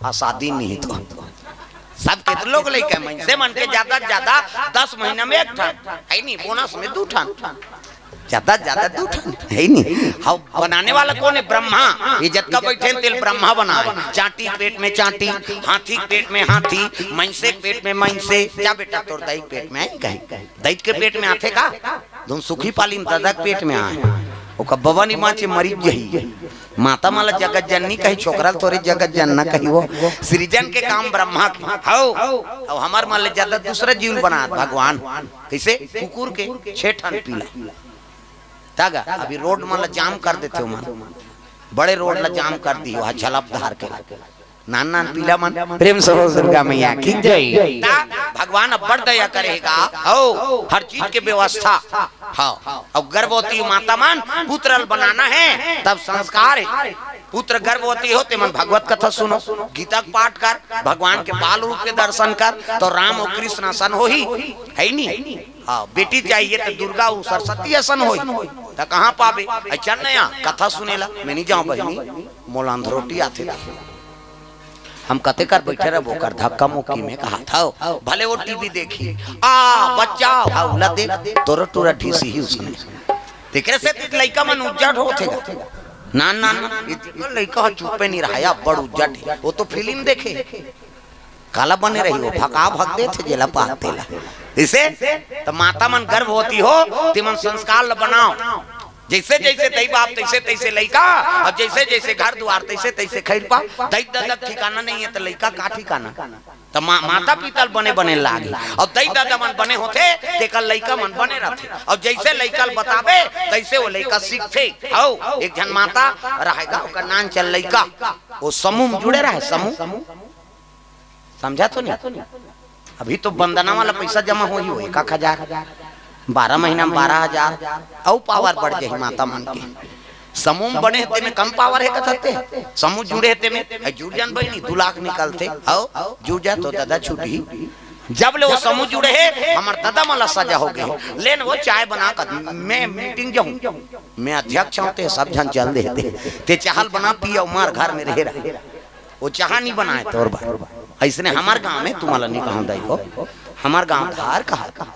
[SPEAKER 1] आ शादी नहीं तो सब के तो लोग लइका मैंसे मन के ज्यादा 10 महीना में एक ठन है नहीं बोनस में 2 ठन ज्यादा 2 ठन है नहीं। हाँ बनाने वाला कौन है ब्रह्मा इज्जत का बैठे तेल ब्रह्मा बनाए चाटी पेट में चाटी हाथी पेट में हाथी मैंसे पेट में मैंसे क्या बेटा तोर दही पेट में कहीं दही के पेट में आते का तुम सुखी पाली दादा पेट में आए ओका बबनी माचे मरीज जही माता माला जगत जननी कही छोकरा तोरे जगत जनना कही वो सृजन के काम ब्रह्मा के हाउ और हमार मान ले ज्यादा दूसरा जीव बना भगवान कैसे कुकुर के 6 ठन पीला तागा अभी रोड माला जाम कर देते हो मन बड़े रोड ला जाम कर दी वहां झलप धार के नान नान पीला मन प्रेम सरो दुर्गा मैया की जय भगवान अब बड़ दया करेगा हो हर चीज के व्यवस्था हाँ अब गर्भवती माता मान पुत्र बनाना है तब संस्कार है पुत्र गर्भवती होते मन भगवत कथा सुनो गीता पाठ कर भगवान के बाल रूप के दर्शन कर तो राम और कृष्ण सन हो ही है नहीं। हाँ बेटी चाहिए तो दुर्गा सरस्वती असन हो तो कहाँ पावे अच्छा नया कथा सुनेला मैं नहीं जाऊँ बहनी मोलांध रोटी आते थे हम कते कर बैठे रहे वो कर धक्का मुक्की में कहा था भले वो टीवी देखी बच्चा भावला देख तोरा टूरा ढीसी ही उसने देख रहे से लड़का मन उज्जट होते ना ना ना लड़का चुप्पे नहीं रहा बड़ उज्जट है वो तो फिल्म देखे काला बने रही हो भका भग दे थे जेला पाते ला इसे तो माता मन गर्भ होती हो तिमन संस्कार बनाओ जैसे जैसे दई बाप तैसे तैसे लइका और जैसे जैसे घर द्वार तैसे तैसे खैर पा दई दादा ठिकाना नहीं है तो लइका का ठिकाना तो माता पिता बने लागे और दई दादा मन बने होते तेकर लइका मन बने रहते और जैसे लइका बतावे तैसे वो लइका सीखते आओ एक जन माता रहेगा ओकर नाम चल लइका वो समूह में जुड़े रहे समूह समझा तो नहीं अभी तो बंदना वाला पैसा जमा हो ही हो 1000 12 महीना में 12,000 और पावर बढ़ जाए माता मन के समूह बने हेते में कम पावर है कहते समूह जुड़े हेते में जुड़ जान बहनी 2 लाख निकलते आओ जुड़ जा तो दादा छुट्टी जब ले वो समूह जुड़े है हमार दादा माला सजा हो गए लेन वो चाय बना कर मैं मीटिंग जाऊं मैं अध्यक्ष होते सब जन चल देते ते चाहल बना पिया मार घर में रह रहा वो चाह नहीं बनाए तोर भाई ऐसे हमार गांव में तुम्हारा नहीं कहूं देखो हमार गांव धार कहा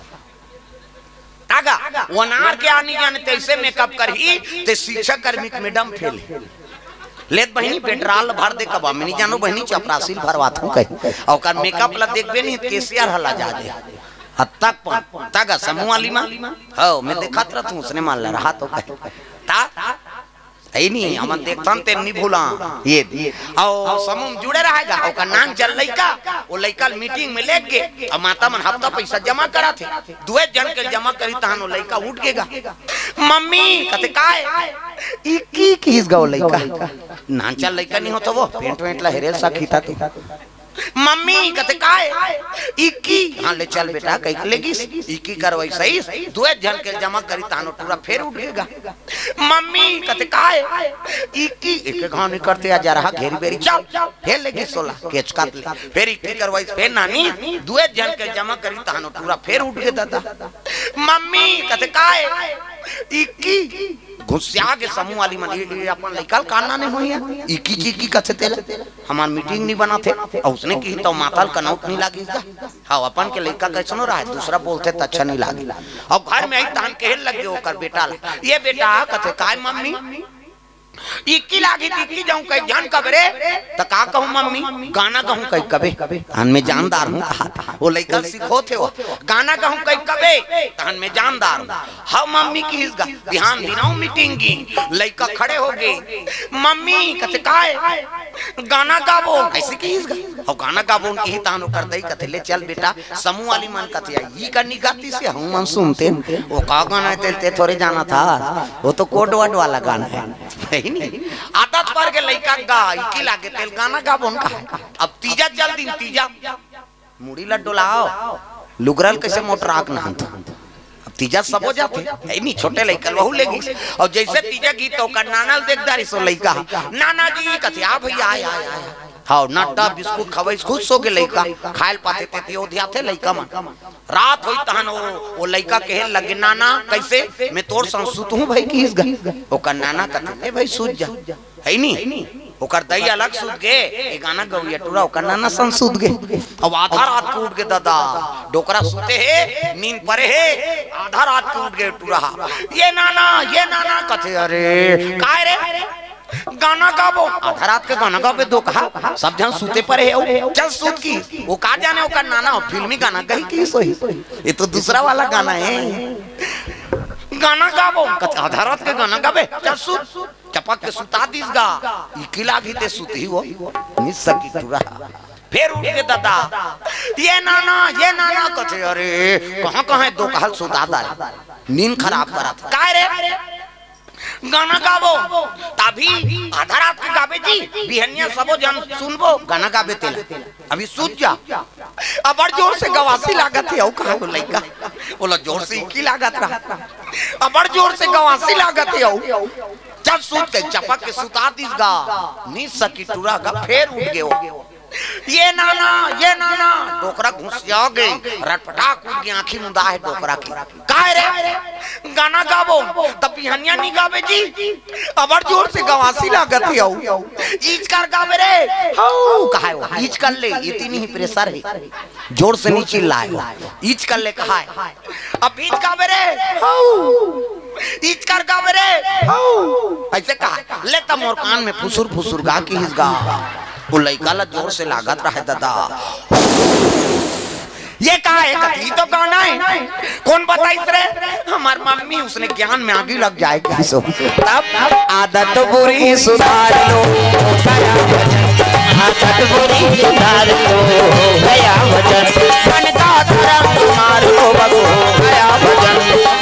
[SPEAKER 1] तागा वनार के आनी जाने तैसे मेकअप कर ही ते शिक्षक कर्मी मैडम फेल लेत बहनी पेट्रोल भर दे कबा मैं नहीं जानो बहनी चपरासील भरवात हूं कहीं और कर मेकअप ला देखबे नहीं केसीआर हला जा दे तक तागा समूह वाली मां हां मैं देखत रहत हूं उसने मान रहा तो कहीं ता ऐ नहीं हम देखतन ते नहीं भूला ये और समूह जुड़े रहेगा ओका नाम चल लइका वो लइका मीटिंग में लेके और माता मन हफ्ता पैसा जमा करा थे 2 जन के जमा करी तहन वो लइका उठ गेगा मम्मी कहते काय 21 गाव लइका नाम चल लइका नहीं होता वो पेंट वेंट ला हेरेल सा खीता तो मम्मी कहते काय 21 हां ले चल बेटा कह लेगी 21 करवाई सही 2 जन के जमा करी तानो पूरा फेर उठेगा मम्मी कहते काय 21 एक घाव नहीं करते आ जा रहा घेरी बेरी चल फेर लेगी 16 केच काट ले फेर 21 करवाई फेर नानी 2 जन के जमा करी तानो पूरा फेर उठ गए दादा मम्मी कहते काय 21 घुसिया के समूह वाली मन अपन निकल काना नहीं हुई है इकी जी की कथे तेल हमार मीटिंग नहीं बना थे और उसने की तो माताल कनौत नहीं लागी हां अपन के लड़का कैसनो रहा दूसरा बोलते तो अच्छा नहीं लागी अब घर में आई तान कहल लग गयो कर बेटा ये बेटा कथे काय मम्मी इक्की लागी इक्की जाऊं कई जान कबरे तो का कहूं मम्मी गाना कहूं कई कबे तहन में जानदार हूं कहा वो लइका सिखो थे वो गाना कहूं कई कबे तहन में जानदार हूं हाँ मम्मी की हिस्सा ध्यान दिनाऊं मीटिंग की लइका खड़े हो गए मम्मी कथे काए गाना गाबो ऐसे की हिस्सा और गाना गाबो उनकी ही तानो कर दई कथे ले चल बेटा समूह वाली मन कथे ये करनी गाती से हम मन सुनते वो का गाना ते थोड़े जाना था वो तो कोड वर्ड वाला गाना है नहीं आदत पर के लइका गा इकी लागे तेल गाना गा बोन का अब तीजा चल दिन तीजा मुड़ी लड्डू लाओ लुगरल कैसे मोटर आग ना अब तीजा सब हो जाते है नहीं छोटे लइका बहु लेगी और जैसे तीजा गीत तो का नानल देखदारी सो लइका नाना जी कथे आ भैया आया हां नट्टा बिस्कुट खवई खुद सो के लइका खायल पाते ते ओधिया थे लइका मन रात होई तहन वो लइका कहे लगे नाना कैसे मैं तोर संग सुत हूं भाई की इस ओकर नाना कथे ए भाई सूत जा है नहीं ओकर दई अलग सूत गे ए गाना गौरिया टूरा ओकर नाना संग सूत गे अब आधा रात टूट के दादा डोकरा सुते है नींद परे है आधा रात टूट गए टूरा ये नाना कथे अरे काय रे गाना गाबो आधा रात के गाना गाबे दो कहा सब जन सूते पर है चल सूत की वो का जाने ओकर नाना फिल्मी गाना कही की सोई ये तो दूसरा वाला गाना है गाना गाबो आधा रात के गाना गाबे चल सूत चपक के सुता दिस गा इकिला भी ते सुती हो मिस सकी तुरा फिर उठ के दादा ये नाना कथे अरे कहां दो कहल सुता दा नींद खराब करत काय रे गाना गाबो तभी आधा रात के गाबे जी बिहनिया सबो जन सुनबो गाना गाबे तेला अभी सूत जा अब बड़ जोर से गवासी लागत है औ कहा को लइका बोला जोर से की लागत रहा अब बड़ जोर से गवासी लागत है औ चल सूत के चपक के सुता दिस गा नी सकी टूरा गा फिर उठ गयो ये नाना डोकरा घुस जाओगे रटपटा कूद के आंखी मुंदा है डोकरा की काय रे गाना गाबो तब बिहनिया नहीं गावे जी अबर जोर से गवासी लागत है औ ईच कर गावे रे हाउ कहा वो ईच कर ले इतनी ही प्रेशर है जोर से नहीं चिल्लाए ईच कर ले कहा है अब ईच गावे रे हाउ ईच कर गावे रे हाउ ऐसे कहा ले त मोर कान में फुसुर गा की हिस गा वो लइका ला जोर से लागत रहा दादा ये का है कथी तो गाना है कौन बताइस रे हमार मम्मी उसने ज्ञान में आगे लग जाएगी सो तब आदत बुरी सुधार लो
[SPEAKER 2] आदत बुरी सुधार लो गया वचन मन का तरंग मार लो बस हो गया वचन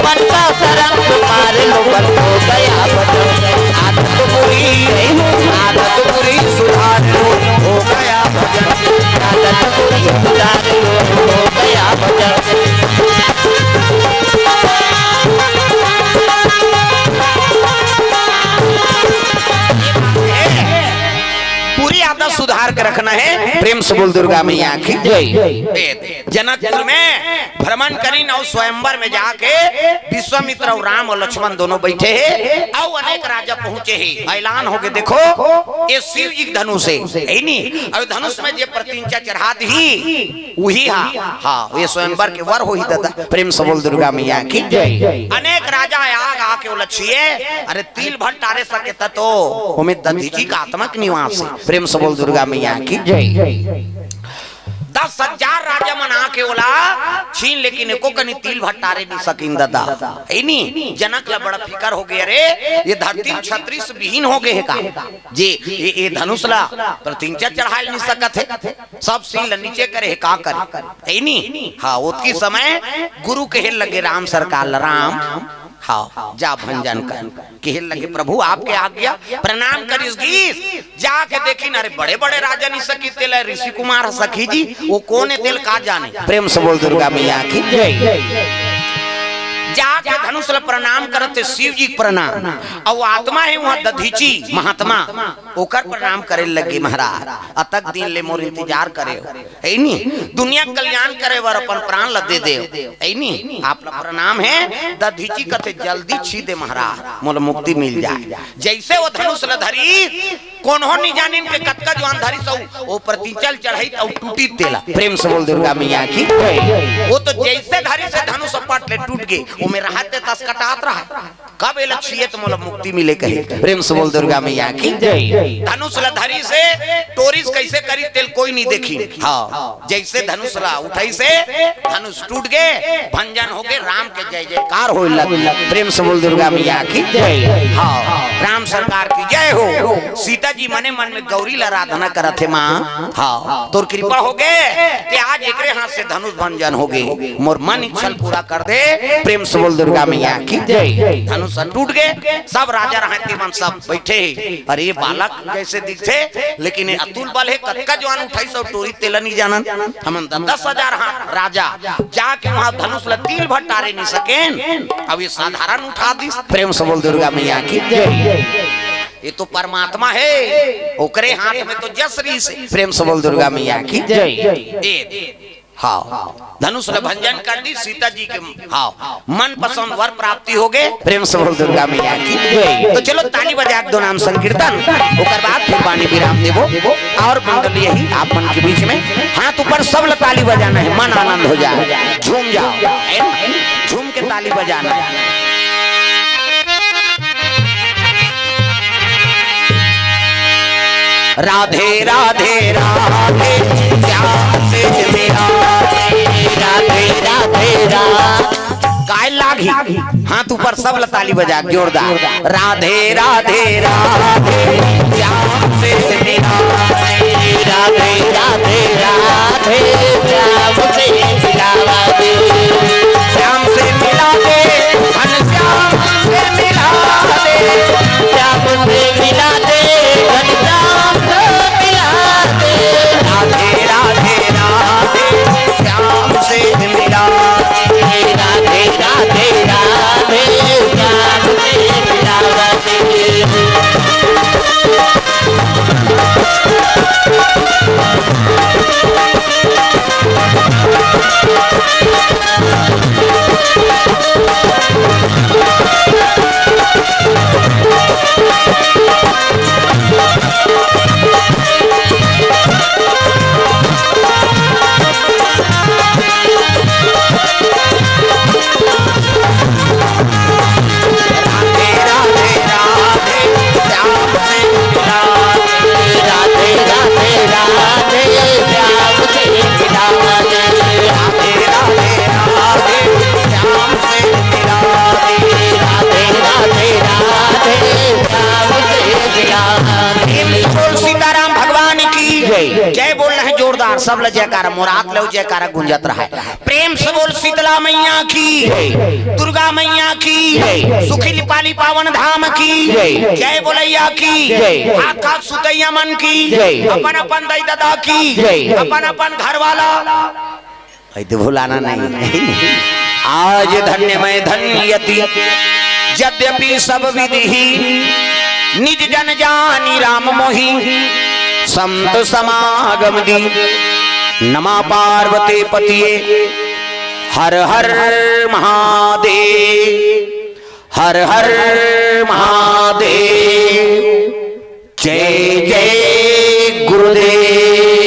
[SPEAKER 2] मन का तरंग मार लो बस हो गया वचन आदत बुरी सुधार लो हो गया वचन आदत बुरी सुधार लो हो गया वचन
[SPEAKER 1] पूरी आदत सुधार के रखना है प्रेम से बोल दुर्गा मैया की जय जनकपुर में भ्रमण करी और स्वयंवर में जाके विश्वामित्र और राम और लक्ष्मण दोनों बैठे हैं और अनेक राजा पहुंचे हैं ऐलान हो गए देखो ये शिव जी धनुष है नहीं और धनुष में जो प्रतिज्ञा चढ़ा दी वही हाँ ये स्वयंवर के वर हो ही दादा प्रेम से बोल दुर्गा मैया की जय अनेक राजा आग आके उलझिए अरे तिल भट्ट तारे सके तो हमें दधीची का आत्मक निवास प्रेम से बोल दुर्गा मैया की जय 10,000 राजा मन आके ओला छीन लेकिन एको कनी तिल भट्टारे नहीं सकिन दादा है नी जनक ला बड़ा फिकर हो गया रे ये धरती छत्री से विहीन हो गए है का जे ये धनुष ला प्रतिज्ञा चढ़ाल नहीं सकत है सब सील नीचे करे है का करे है नी हां उतकी समय गुरु कहे लगे राम सरकार राम हाँ जा भंजन कर कहे लगे प्रभु आपके आज्ञा प्रणाम करिस गीस जाके देखी अरे बड़े बड़े राजा नहीं सकी तेल ऋषि कुमार सखी जी वो कौन है तेल का जाने प्रेम से बोल दुर्गा मैया की जय जाके धनुष ला प्रणाम करते शिव जी प्रणाम और आत्मा है वहाँ दधीची महात्मा ओकर प्रणाम करे लगे महाराज अतक दिन ले मोर इंतजार करे है नी दुनिया कल्याण करे वर अपन प्राण ल दे है नी आप ला प्रणाम है दधीची कथे जल्दी छी दे महाराज मोल मुक्ति मिल जाए जैसे वो धनुष ला धरी कोन्हो नहीं जानिन के कतका जवान धारी सौ ओ प्रतिचल चढ़ाई तो टूटी तेला। प्रेम से बोल दुर्गा मैया की। वो तो जैसे धारी से धनुष पट ले टूट गए वो में रहत तस कटात रहा कब एला छियत मोला मुक्ति मिले कहे। प्रेम से बोल दुर्गा मैया की। धनुष ला धारी से टोरिस कैसे करी तेल कोई नहीं देखी। हाँ जैसे धनुष ला उठाई से धनुष टूट गए भंजन हो गए राम के जय जयकार हो लग। प्रेम से बोल दुर्गा मैया की। हाँ राम सरकार की जय हो। सीता जी मने मन में गौरी ला आराधना करत थे माँ। हाँ तोर कृपा हो गए ते आज एकरे हाथ से धनुष भंजन हो गए मोर मन इच्छा पूरा कर दे। प्रेम से बोल दुर्गा मैया की। धनुष टूट गए सब राजा रहते मन सब बैठे। अरे बालक जैसे दिखते लेकिन अतुल बल है कतका जवान उठाई सौ टोरी तेला नहीं जानन हम 10,000 राजा जाके वहां धनुष ला तिल भट्टारे नहीं सकें अब ये साधारण उठा दी। प्रेम से बोल दुर्गा मैया की। ये तो परमात्मा है ओकरे हाथ में तो जसरी से। प्रेम से बोल दुर्गा मैया की। हाँ धनुष ने भंजन कर दी सीता जी के। हाँ मन पसंद वर प्राप्ति हो गए। प्रेम से बोल दुर्गा मैया की। तो चलो ताली बजा दो नाम संकीर्तन ओकर बाद फिर वाणी विराम देवो और मंडली यही आप मन के बीच में हाथ ऊपर सब ताली बजाना है मन आनंद हो जाए झूम जाओ झूम के ताली बजाना है। राधे राधे राधे श्याम से मेरा राधे राधे गाय लागी हाथ ऊपर सब ताली बजा जोरदार। राधे राधे राधे श्याम से मेरा राधे राधे राधे श्याम से मिला दे श्याम से मिला दे घनश्याम से मिला दे श्याम से मिला दे घनश्याम राधे राधे राधे श्याम से मिला राधे राधे राधे श्याम से मिला जय बोल रहे जोरदार सब ल जयकारा मुराद लो जयकारा गुंजत रहा है। प्रेम से बोल शीतला मैया की दुर्गा मैया की सुखी पाली पावन धाम की जय बोलैया की आका सुतैया मन की अपन अपन दाई दादा की अपन अपन घर वाला तो भुलाना नहीं। आज धन्य मैं धन्यति यद्यपि सब विधि निज जन जानी राम मोही संत समागम दी नमा पार्वती पतिये हर हर महादेव हर हर महादेव जय जय गुरुदेव।